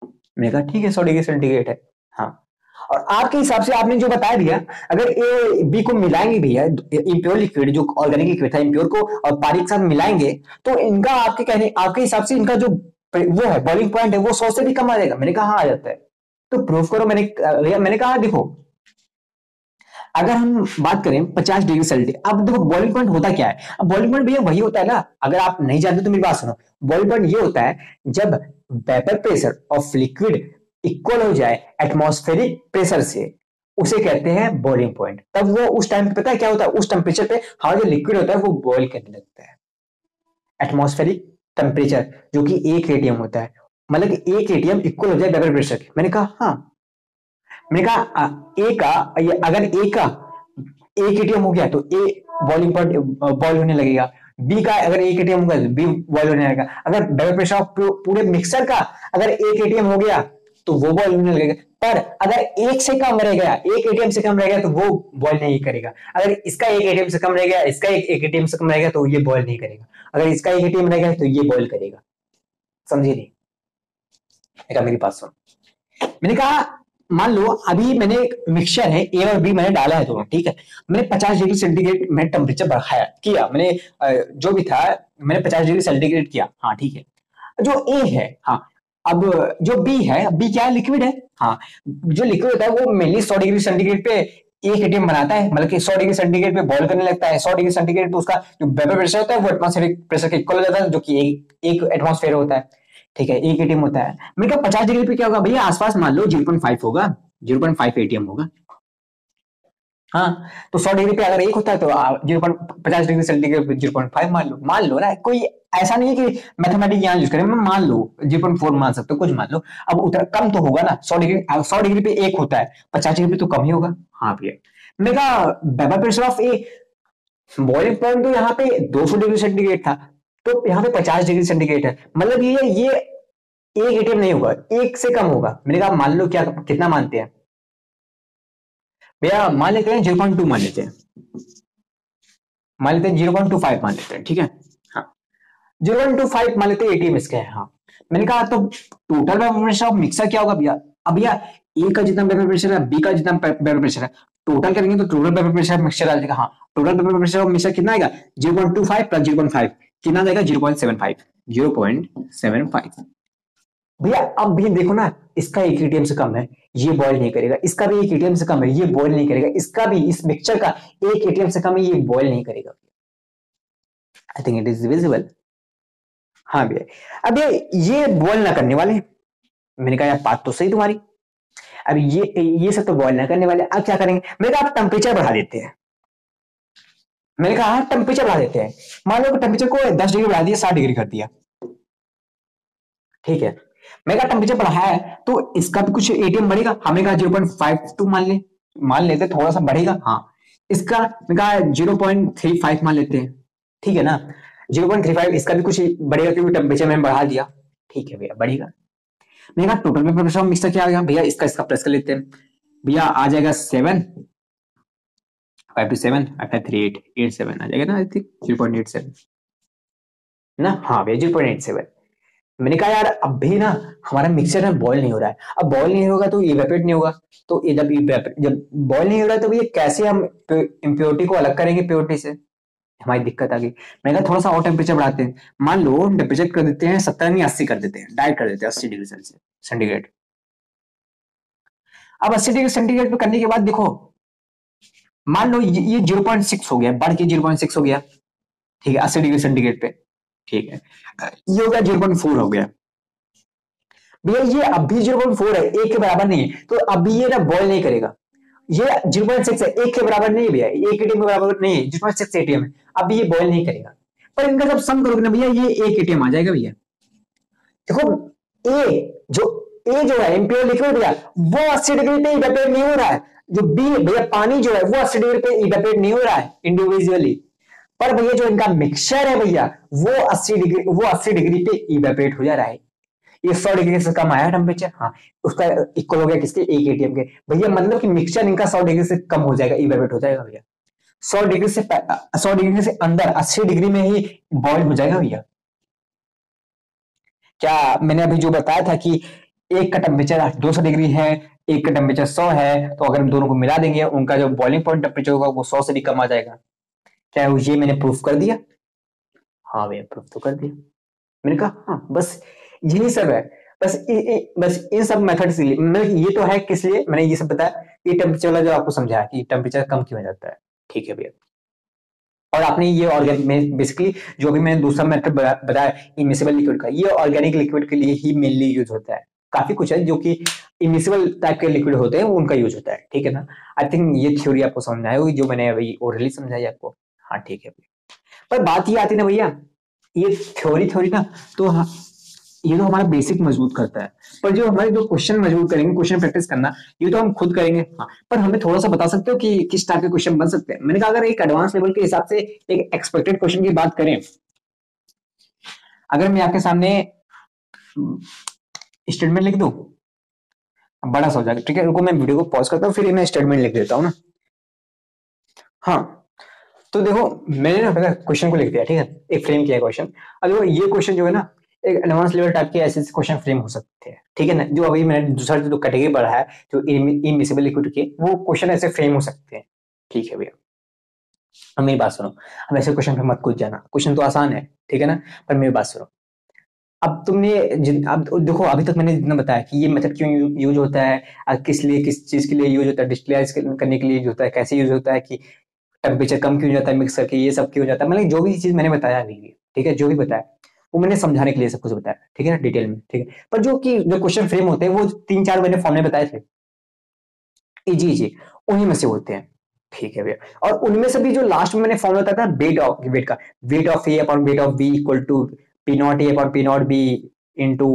मैंने कहा ठीक है 100 डिग्री सेंटीग्रेड है। हाँ, और आपके हिसाब से आपने जो बता दिया, अगर ए बी को मिलाएंगे भैया, इम्प्योर लिक्विड जो ऑर्गेनिक लिक्विड था इम्प्योर को और पानी के साथ मिलाएंगे, तो इनका आपके कहने आपके हिसाब से इनका जो वो है बॉइलिंग पॉइंट है वो 100 से भी कम आ जाएगा। मैंने कहा हाँ आ जाता है, तो प्रूफ करो। मैंने कहा देखो, अगर हम बात करें 50 डिग्री सेल्सियस, अब देखो बॉइलिंग पॉइंट होता क्या है? अब बॉइलिंग पॉइंट भैया वही होता है ना, अगर आप नहीं जानते तो मेरी बात सुनो, बॉइलिंग पॉइंट ये होता है जब vapour pressure of liquid equal हो जाए एटमॉस्फेरिक प्रेशर से, उसे कहते हैं बॉइलिंग पॉइंट। तब वो उस टाइम पे पता है क्या होता है, उस टेम्परेचर पे हमारा जो लिक्विड होता है वो बॉइल करने लगता है। एटमॉस्फेरिक टेम्परेचर जो कि 1 atm होता है, मतलब कि 1 atm इक्वल हो जाए वेपर प्रेशर के। मैंने कहा हाँ, मैंने कहा ए का, अगर ए का 1 atm हो गया तो ए बॉइलिंग पॉइंट बॉइल होने लगेगा, बी का अगर 1 atm होगा तो बी बॉइल होने लगेगा। अगर वेपर प्रेशर ऑफ पूरे मिक्सर का अगर 1 atm हो गया तो वो बॉइल होने लगेगा, पर अगर 1 से कम रह गया, 1 atm से कम रह गया तो वो बॉइल नहीं करेगा। अगर इसका 1 atm से कम रह गया, इसका 1 atm से कम रह गया तो ये बॉइल नहीं करेगा। अगर इसका 1 atm रह गया तो ये बॉइल करेगा। समझिए नहीं? मेरी बात सुन, मैंने कहा मान लो अभी मैंने मिक्सचर है ए और बी मैंने डाला है दोनों, ठीक है, मैंने 50 डिग्री सेंटीग्रेड में टेम्परेचर बढ़ाया किया, मैंने जो भी था मैंने 50 डिग्री सेंटीग्रेड किया। हाँ ठीक है, जो ए है, हाँ, अब जो बी है, बी क्या है, लिक्विड है। हाँ, जो लिक्विड होता है वो मेनली 100 डिग्री सेंटीग्रेड पे 1 atm बनाता है, मतलब कि 100 डिग्री सेंटीग्रेड पे बॉइल करने लगता है। 100 डिग्री सेंटीग्रेड पे उसका जो वेपर प्रेशर होता है वो एटमॉस्फेरिक प्रेशर के इक्वल हो जाता है, जो कि एक एटमॉस्फेयर होता है। ठीक है, 1 atm होता है। मैंने कहा 50 डिग्री पे क्या होगा भैया, आसपास मान लो 0.5 होगा, 0.5 atm होगा। हाँ, तो 100 डिग्री पे अगर 1 होता है तो 50 डिग्री सेंटीग्रेड पे 0.5 मान लो ना, कोई ऐसा नहीं है कि मैथमेटिक्स यहाँ यूज करें, मैं मान लो 0.4 मान सकते हो, कुछ मान लो। अब उतना कम तो होगा ना, 100 डिग्री पे 1 होता है, 50 डिग्री पे तो कम ही होगा। हाँ भैया, मैंने कहा vapour pressure of A boiling point तो यहाँ पे 200 डिग्री सेंटीग्रेड था, तो यहाँ पे 50 डिग्री सेंटीग्रेड है, मतलब ये 1 atm नहीं होगा, 1 से कम होगा। मैंने कहा मान लो, क्या कितना मानते हैं भैया? मान लेते हैं 0.2 मान लेते हैं, मान लेते हैं 0.25 मान लेते हैं, ठीक है। हाँ, 0.25 मान लेते हैं एटीएम इसके है। हाँ, मैंने कहा तो total vapour pressure of mixer क्या होगा भैया? अब भैया ए का जितना वेपर प्रेशर है, बी का जितना वेपर प्रेशर है, टोटल करेंगे तो टोटल वेपर प्रेशर मिक्सर आ जाएगा। हाँ, total vapour pressure of mixer कितना आएगा? 0.25 प्लस 0.5 कितना आएगा? 0.75। भैया अब भी देखो ना, इसका 1 atm से कम है, ये बॉयल नहीं करेगा, इसका भी 1 atm से कम है, ये बॉयल नहीं करेगा, इसका भी, इस मिक्सचर का 1 atm से कम है, ये बॉयल नहीं करेगा। आई थिंक इट इज विजिबल। हाँ भैया, अब ये बॉयल ना करने वाले हैं। मैंने कहा यार बात तो सही तुम्हारी। अब ये सब तो बॉयल ना करने वाले, अब क्या करेंगे? मैंने कहा आप टेम्परेचर बढ़ा देते हैं। मैंने कहा हाँ टेम्परेचर बढ़ा देते हैं। मान लो टेम्परेचर को 10 डिग्री बढ़ा दिया, 60 डिग्री कर दिया, ठीक है। मैं कहा टेम्परेचर बढ़ा है तो इसका भी कुछ एटीएम बढ़ेगा। हमने कहा 0.52 मान लेते, थोड़ा सा बढ़ेगा। हाँ, इसका मैं कहा 0.35 मान लेते हैं, ठीक है ना। 0.35 इसका भी कुछ बढ़ेगा क्योंकि टेम्परेचर मैंने बढ़ा दिया, ठीक है भैया बढ़ेगा। मैंने कहा टोटल में प्रेशर मिक्सर क्या आ गया भैया, इसका प्लस कर लेते हैं भैया, आ जाएगा 7, 5 to 7, 8 आ जाएगा ना, आई थिंक 0.87 ना। हाँ भैया 0.87। मैंने कहा यार अब भी ना हमारा मिक्सचर में बॉयल नहीं हो रहा है, अब बॉयल नहीं होगा तो इवेपोरेट नहीं होगा, तो जब बॉयल नहीं हो रहा है तो भैया कैसे हम इम्प्योरिटी को अलग करेंगे प्योरिटी से, हमारी दिक्कत आ गई। मैंने कहा थोड़ा सा और टेम्परेचर बढ़ाते हैं, मान लो टेम्परेचर कर देते हैं 70 नहीं 80 कर देते हैं, डायरेक्ट कर देते हैं 80 डिग्री सेंटीग्रेड। अब 80 डिग्री सेंटीग्रेड पे करने के बाद देखो, मान लो ये 0.6 हो गया, बढ़ के 0.6 हो गया, ठीक है 80 डिग्री सेंटीग्रेड पे, ठीक है। ये हो गया 0.4 हो गया भैया, ये अब भी 0.4 है, एक के बराबर नहीं है, तो अभी ये ना बॉयल नहीं करेगा। ये 0.6 है, एक के बराबर नहीं है भैया, एक एटीएम के बराबर नहीं है, 0.6 एटीएम है, अभी ये बॉयल नहीं करेगा। पर इनका जब सम करोगे ना भैया, ये एक एटीएम आ जाएगा भैया। देखो जो है इम्प्योर लिक्विड भैया, वो 80 डिग्री पे इवेपोरेट नहीं हो रहा है, जो बी भैया पानी जो है वो 80 डिग्री पे इवेपोरेट नहीं हो रहा है इंडिविजुअली, पर भैया जो इनका मिक्सचर है भैया वो 80 डिग्री पे इवेपोरेट हो जा रहा है। ये 100 डिग्री से कम आया टेम्परेचर, हाँ उसका इक्वल हो गया किसके, एक एटीएम के भैया, मतलब कि मिक्सचर इनका 100 डिग्री से कम हो जाएगा, इवेपोरेट हो जाएगा भैया। 100 डिग्री से अंदर 80 डिग्री में ही बॉयल हो जाएगा भैया। क्या मैंने अभी जो बताया था कि एक का टेम्परेचर 200 डिग्री है, एक का टेम्परेचर 100 है, तो अगर हम दोनों को मिला देंगे उनका जो बॉइलिंग पॉइंट टेम्परेचर होगा वो 100 से भी कम आ जाएगा। क्या ये मैंने प्रूफ कर दिया? हाँ भैया प्रूफ तो कर दिया। मैंने कहा हाँ बस यही सब है, बस इन सब मेथड से ये तो है किस लिए मैंने ये सब बताया, ये टेम्परेचर वाला जो आपको समझाया कि टेम्परेचर कम क्यों हो जाता है, ठीक है भैया। और आपने ये ऑर्गेनिक बेसिकली जो भी मैंने दूसरा मेथड बताया इमिसिबल लिक्विड का, ये ऑर्गेनिक लिक्विड के लिए ही मेनली यूज होता है। काफी कुछ है जो कि इमिसिबल टाइप के लिक्विड होते हैं उनका यूज होता है, ठीक है ना। आई थिंक ये थ्योरी आपको समझ आई होगी जो मैंने अभी ओरली समझाई आपको, हाँ ठीक है भैया। पर बात ये आती ना भैया, ये थ्योरी ना तो हाँ, ये तो हमारा बेसिक मजबूत करता है, पर जो हमारे जो क्वेश्चन मजबूत करेंगे, क्वेश्चन प्रैक्टिस करना, ये तो हम खुद करेंगे। हाँ, पर हमें थोड़ा सा बता सकते हो कि किस टाइप के क्वेश्चन बन सकते हैं? मैंने कहा अगर एक एडवांस लेवल के हिसाब से एक एक्सपेक्टेड क्वेश्चन की बात करें, अगर मैं आपके सामने स्टेटमेंट लिख दूं, बड़ा सा हो जाएगा, ठीक है। रुको मैं वीडियो को पॉज करता हूँ, फिर मैं स्टेटमेंट लिख देता हूँ ना। हाँ तो देखो मैंने ना पहले क्वेश्चन को लिख दिया, ठीक है, एक फ्रेम किया क्वेश्चन। अब देखो ये क्वेश्चन जो है ना एक एडवांस लेवल टाइप के ऐसे क्वेश्चन फ्रेम हो सकते हैं, ठीक है ना। जो अभी मैंने दूसरा जो कैटेगरी पढ़ा है जो इमिसिबल लिक्विड के, वो क्वेश्चन ऐसे फ्रेम हो सकते हैं, ठीक है भैया। अब मेरी बात सुनो, अब ऐसे क्वेश्चन पे मत कूद जाना, क्वेश्चन तो आसान है, ठीक है ना, पर मेरी बात सुनो। अब अब देखो अभी तक मैंने जितना बताया कि ये मेथड क्यों यूज होता है, किस लिए, किस चीज के लिए यूज होता है, डिस्टिलाइज करने के लिए यूज होता है, कैसे यूज होता है, कि टेम्परेचर कम क्यों हो जाता है मिक्स करके, ये सब क्यों हो जाता है, मतलब जो भी चीज मैंने बताया अभी, ठीक है, जो भी बताया वो मैंने समझाने के लिए सब कुछ बताया, ठीक है ना, डिटेल में, ठीक है। पर जो क्वेश्चन फ्रेम होते हैं वो 3-4 मैंने फॉर्मूले बताए थे, जी जी, उन्हीं में से होते हैं, ठीक है भैया। और उनमें से भी जो लास्ट में मैंने फॉर्मूला बताया था weight of A upon weight of B equal to P not A upon P not B into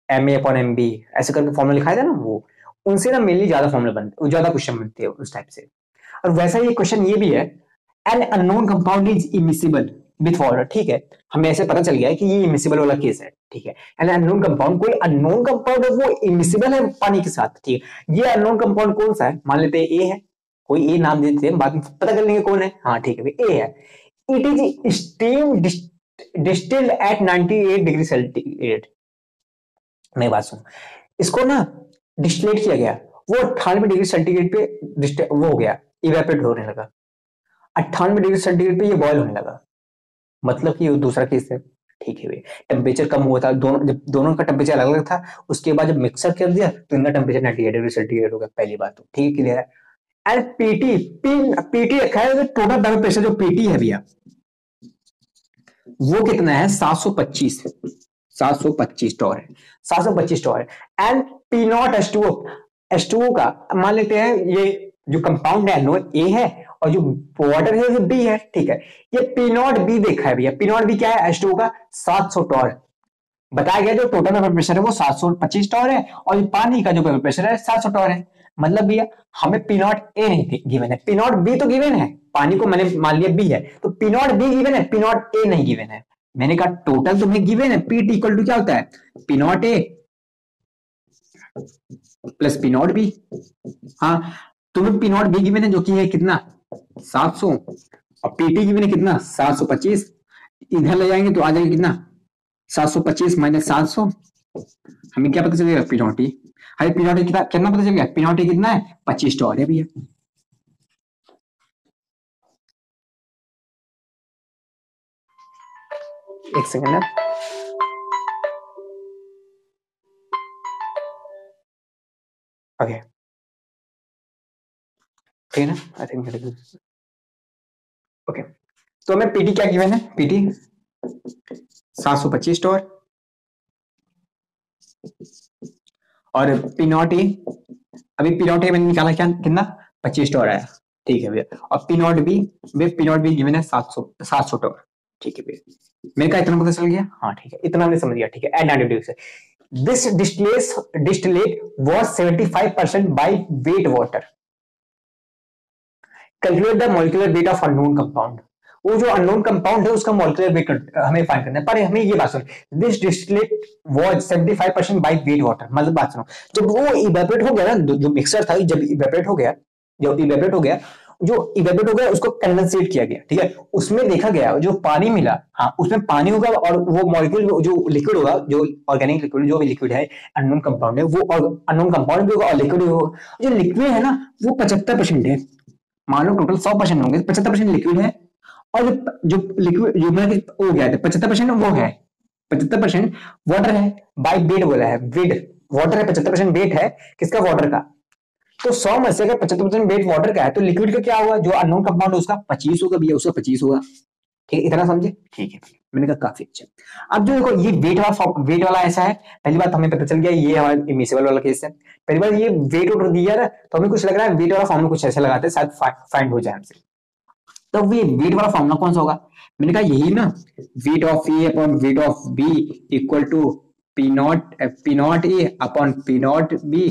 M A upon M B, ऐसे करके फॉर्मूला लिखाया था ना, वो उनसे ना मेनली ज्यादा फॉर्मूला बनते, ज्यादा क्वेश्चन बनते हैं उस टाइप से। और वैसा ही क्वेश्चन ये भी है, an unknown compound is immiscible with water, ठीक है। हमें ऐसे पता चल गया है कि ये इमिसिबल वाला केस है, ठीक है। एन अननोन कंपाउंड, कोई अननोन कंपाउंड है वो इमिसिबल है पानी के साथ, ठीक है। ये अननोन कंपाउंड कौन सा है, मान लेते हैं ए है, कोई ए नाम देते हैं, बाद में पता कर लेंगे कौन है, हाँ ठीक है ए है। It is steam distilled at 98 degree centigrade. मेरी बात सुनो, इसको ना डिस्टिलेट किया गया, वो 98 डिग्री सेंटीग्रेड पे वो हो गया, इवेपोरेट होने लगा, 98 डिग्री सेंटीग्रेड पे ये बॉयल होने लगा, मतलब कि दूसरा केस है। ठीक है भैया, टेम्परेचर कम हुआ था, दोनों जब दोनों का टेम्परेचर अलग अलग था, उसके बाद जब मिक्सर कर दिया तो इनका टेम्परेचर 98 डिग्री सेंटीग्रेड हो गया, पहली बात तो ठीक है, क्लियर है। एंड पीटी पीटी रखा है, टोटल वेपर प्रेशर जो पीटी है भैया वो कितना है 725, 725 टॉर है, 725 टॉर है। एंड पी नॉट H2O का मान लेते हैं ये जो कंपाउंड है नो ए है और जो वाटर है वो बी है, ठीक है। ये पी नॉट बी देखा है भैया, पी नॉट बी क्या है H2O का 700 टॉर बताया गया, जो टोटल वेपर प्रेशर है वो 725 टॉर है और पानी का जो वेपर प्रेशर है 700 टॉर है। मतलब भैया हमें पी नॉट ए नहीं गिवन है, पी नॉट बी तो गिवन है, पानी को मैंने मान लिया बी है, तो पी नॉट बी गिवन है, पी नॉट ए नहीं गिवन है। मैंने कहा टोटल तुम्हें गिवन है, पी टी इक्वल टू क्या होता है p not a plus P not be. हाँ तुम्हें पी नॉट बी गिवन है जो कि है कितना 700 और पीटी गिवन है कितना 725, इधर ले जाएंगे तो आ जाएगा कितना 725 माइनस 700, हमें क्या पता चलेगा पी नॉट ई। हमें पी नॉट ई कितना पता चल गया, पी नॉट ई कितना है 25 टॉर है भैया। एक सेकंड है, ओके ठीक है ना, आई थिंक ओके। तो हमें पीटी क्या गिवन है, पीटी 725 टॉर और पी नॉट ए, अभी पी नॉट ए मैंने निकाला क्या कितना 25 टॉर आया, ठीक है भैया। और पी नॉट बी गिवन है 700 टॉर, ठीक है भैया। मेरे का इतना पता चल गया, हाँ ठीक है, इतना हमने समझ गया, ठीक है। एट 90 डिग्री से this distillate was 75% by weight water, calculate the molecular weight of unknown compound. वो जो अननोन कंपाउंड है उसका मॉलिक्यूलर वेट हमें फाइंड करना है, पर हमें ये बात सुनो, this distillate was 75% by weight water, मतलब बात सुनो, जब वो इवेपोरेट हो गया ना, जो मिक्सचर था जब इवेपोरेट हो गया, उसको कंडेंसेट किया गया, ठीक है। उसमें देखा गया जो पानी मिला, हाँ उसमें पानी होगा और वो मॉलिक्यूल जो लिक्विड होगा, जो ऑर्गेनिक लिक्विड जो भी लिक्विड है अननोन कंपाउंड है, वो अननोन कंपाउंड भी होगा और लिक्विड होगा। जो लिक्विड है ना वो 75% है, मान लो टोटल 100% होंगे, 75% लिक्विड है और जो लिक्विड जो मैंने हो गया 75% वो है, 75% वाटर है, बाय वेट बोला है, वेट वाटर है, 75% वेट है किसका वाटर का, तो 100 में से अगर 75% वेट वाटर का है तो लिक्विड का क्या होगा, जो अननोन कंपाउंड उसका 25 होगा भैया, उसका 25 होगा, ठीक है, इतना समझे, ठीक है। मैंने कहा काफी अच्छा। अब जो देखो ये वेट वाला ऐसा है, पहली बात हमें पता चल गया ये हमारा इमिसिबल वाला केस है। पहली बात ये वेट ऑर्डर दिया ना तो हमें कुछ लग रहा है वेट वाला फॉर्मूला कुछ ऐसे लगाते हैं शायद फाइंड हो जाए हमसे। तो ये वेट वाला फॉर्मूला कौन सा होगा, मैंने कहा यही ना, weight of A upon weight of B equal to P not A upon P not B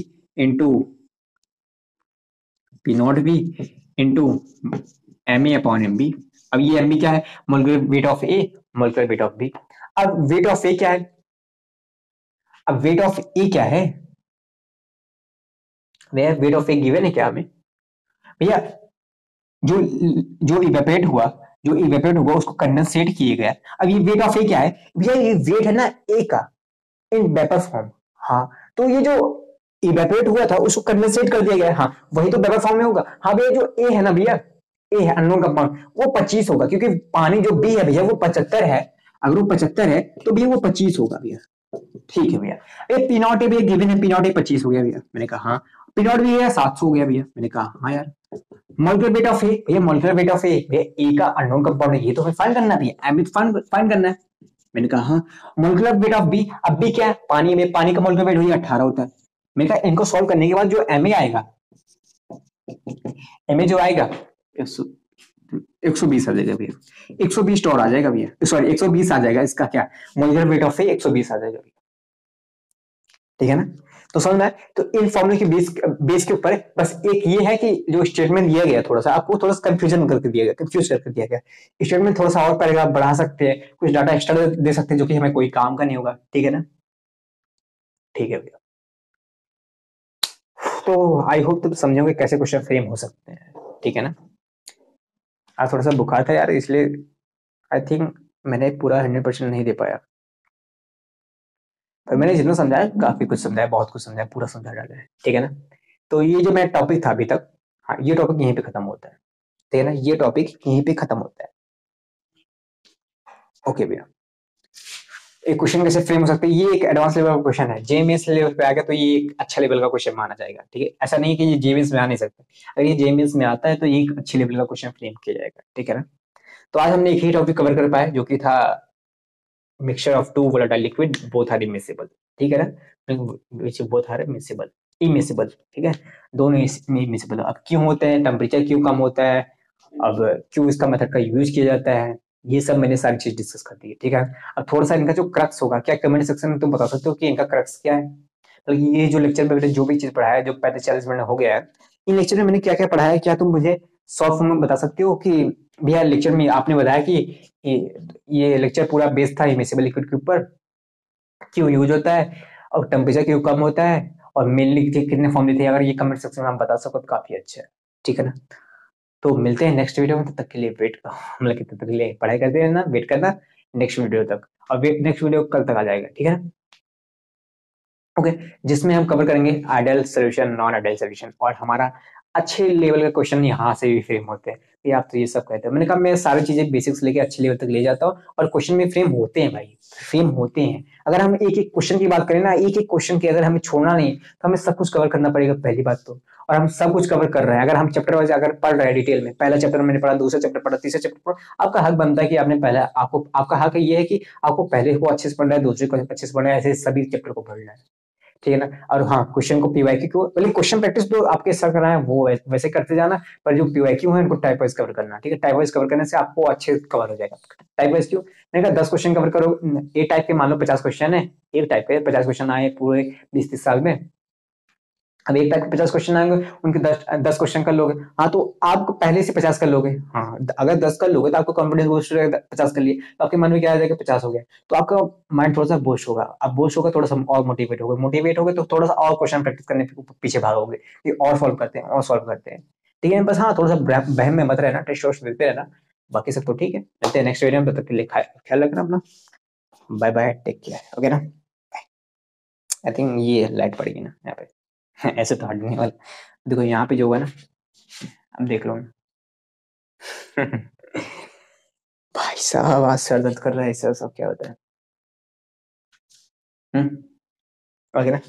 into M A upon M B. अब ये एम बी क्या है, molecular weight of A, molecular weight of B. अब weight of A क्या है, अब weight of A क्या है भैया, वेट ऑफ ए गिवन है क्या हमें भैया, जो जो इवेपोरेट हुआ उसको कंडेंसेट किए गया। अब ये वेट ऑफ ए क्या है भैया, ये वेट है ना ए का इन वेपर फॉर्म, हाँ तो ये जो इवेपोरेट हुआ था उसको कंडेंसेट कर दिया गया, हाँ वही तो वेपर फॉर्म में होगा। हाँ भैया जो ए है ना भैया, ए है अननोन कंपाउंड, वो 25 होगा क्योंकि पानी जो बी है भैया वो 75 है, अगर वो 75 है तो भैया वो 25 होगा भैया, ठीक है भैया। ये पी नॉट ए भैया गिवन है, पी नॉट ए 25 हो गया भैया, मैंने कहा हाँ, पी नॉट भी है 700 हो गया भैया, मैंने कहा हाँ यार। मॉलिक्यूलर वेट ऑफ ए भैया, मॉलिक्यूलर वेट ऑफ ए भैया, ए का अननोन कंपाउंड है, ये तो हमें फाइंड करना है भैया, एम भी फाइंड करना है, मैंने कहा हाँ। मॉलिक्यूलर वेट ऑफ बी, अब बी क्या है पानी में, पानी का मॉलिक्यूलर वेट भैया 18 होता है। मैंने कहा इनको सॉल्व करने के बाद जो एम ए आएगा, एम ए जो आएगा 120 आ जाएगा भैया, 120 टॉर आ जाएगा भैया, सॉरी 120 आ जाएगा, इसका क्या मॉलिक्यूलर वेट ऑफ ए 120 आ जाएगा भैया, ठीक है ना। तो समझ में, तो इन फॉर्मूले के बेस के ऊपर बस एक ये है कि जो स्टेटमेंट दिया गया थोड़ा सा आपको थोड़ा सा कंफ्यूज करके दिया गया, स्टेटमेंट थोड़ा सा और पैराग्राफ बढ़ा सकते हैं, कुछ डाटा एक्स्ट्रा दे सकते हैं जो कि हमें कोई काम का नहीं होगा, ठीक है ना, ठीक है भैया। तो आई होप तुम समझोगे कैसे क्वेश्चन फ्रेम हो सकते हैं, ठीक है ना। आज थोड़ा सा बुखार था यार, इसलिए आई थिंक मैंने पूरा 100% नहीं दे पाया, पर मैंने जितना समझाया काफी कुछ समझाया, बहुत कुछ समझाया, पूरा समझा डाला है, ठीक है ना। तो ये जो मेरा टॉपिक था अभी तक, हाँ ये टॉपिक यहीं पे खत्म होता है, ठीक है ना, ये टॉपिक यहीं पे खत्म होता है, ओके भैया। एक क्वेश्चन कैसे फ्रेम हो सकता है, ये एक एडवांस लेवल का क्वेश्चन है, जेएमएस लेवल पे आ गया तो ये एक अच्छा लेवल का क्वेश्चन माना जाएगा, ठीक है। ऐसा नहीं है कि ये जेएमएस में आ नहीं सकता, अगर ये जेएमएस में आता है तो ये एक अच्छी लेवल का क्वेश्चन फ्रेम किया जाएगा, ठीक है ना। तो आज हमने एक ही टॉपिक कवर कर पाया जो कि था mixture of two volatile liquid both are immiscible, ठीक है ना, which both are miscible immiscible, ठीक है, दोनों इमिसिबल। अब क्यों होते हैं, टेम्परेचर क्यों कम होता है, अब क्यों इसका मेथड का यूज किया जाता है, ये सब मैंने सारी चीज डिस्कस कर दी है, ठीक है। अब थोड़ा सा इनका जो क्रक्स होगा, क्या कमेंट सेक्शन में तुम बता सकते हो कि इनका क्रक्स क्या है। तो ये जो लेक्चर में मैंने जो भी चीज पढ़ाया है, जो 35-40 मिनट हो गया है, इन लेक्चर में मैंने क्या क्या पढ़ाया है, क्या तुम मुझे शॉर्ट फॉर्म में बता सकते हो कि भैया लेक्चर में आपने बताया कि ये लेक्चर पूरा बेस्ड था इमिसिबल लिक्विड के ऊपर, क्यों यूज होता है और टेम्परेचर क्यों कम होता है और मेनली कितने फॉर्मूले थे, अगर ये कमेंट सेक्शन में आप बता सको तो काफी अच्छा है, ठीक है ना। तो मिलते हैं नेक्स्ट वीडियो में, तब तक के लिए वेट, मतलब कि तब तक के लिए पढ़ाई करते रहना, वेट करना नेक्स्ट वीडियो तक, और नेक्स्ट वीडियो कल तक आ जाएगा, ठीक है ना। ओके, जिसमें हम कवर करेंगे ideal solution, non ideal solution, और हमारा अच्छे लेवल का क्वेश्चन यहाँ से भी फ्रेम होते हैं। ये आप तो ये सब कहते हैं, मैंने कहा मैं सारी चीजें बेसिक्स लेके अच्छे लेवल तक ले जाता हूँ, और क्वेश्चन में फ्रेम होते हैं भाई, फ्रेम होते हैं। अगर हम एक एक क्वेश्चन की बात करें ना, एक एक क्वेश्चन की अगर हमें छोड़ना नहीं तो हमें सब कुछ कवर करना पड़ेगा, पहली बात तो। और हम सब कुछ कवर कर रहे हैं, अगर हम चैप्टर वाइज अगर पढ़ रहे हैं डिटेल में, पहला चैप्टर मैंने पढ़ा, दूसरा चैप्टर पढ़ा, तीसरा चैप्टर पढ़ा, आपका हक बनता है कि आपने पहला, आपको आपका हक ये है कि आपको पहले को अच्छे से पढ़ना है, दूसरे को अच्छे से पढ़ना है, ऐसे सभी चैप्टर को पढ़ना है, ठीक है ना। और हाँ, क्वेश्चन को पीवाईक्यू को, पहले क्वेश्चन प्रैक्टिस तो आपके सर कराए वो वैसे करते जाना, पर जो पीवाईक्यू है उनको टाइप वाइज कवर करना, ठीक है। टाइप वाइज कवर करने से आपको अच्छे कवर हो जाएगा। टाइप वाइज क्यों, मैंने कहा 10 क्वेश्चन कवर करो, ए टाइप के मान लो 50 क्वेश्चन है, एक टाइप के 50 क्वेश्चन आए पूरे 20-30 साल में, अब एक टाइप के 50 क्वेश्चन आएंगे, उनके 10 क्वेश्चन कर लोगे, हाँ तो आप पहले से 50 कर लोगे, हाँ अगर 10 कर लोगे तो आपको कॉन्फिडेंस बूस्ट रहेगा, 50 कर लिए तो आपके मन में क्या आ जाएगा, 50 हो गया, तो आपका माइंड थोड़ा सा बूस्ट होगा, अब बूस्ट होगा थोड़ा सा और मोटिवेट होगे तो थोड़ा सा और क्वेश्चन प्रैक्टिस करने पीछे भागोगे कि और सॉल्व करते हैं, और सॉल्व करते हैं, ठीक है। बस हाँ, थोड़ा सा बहम में मत रहना, टेस्ट वोस्ट देते रहना, बाकी सब तो ठीक है। मिलते हैं नेक्स्ट वीडियो में, तब तक के लिए ख्याल रखना अपना, bye bye, take care, okay ना। आई थिंक ये लाइट पड़ेगी ना यहाँ पे, ऐसे तो हटने वाला, देखो यहाँ पे जो हुआ ना, अब देख लो भाई साहब आज सर दर्द कर रहा है, सर सब क्या होता है। ओके ना,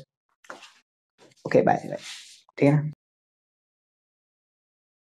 ओके बाय बाय, ठीक है ना।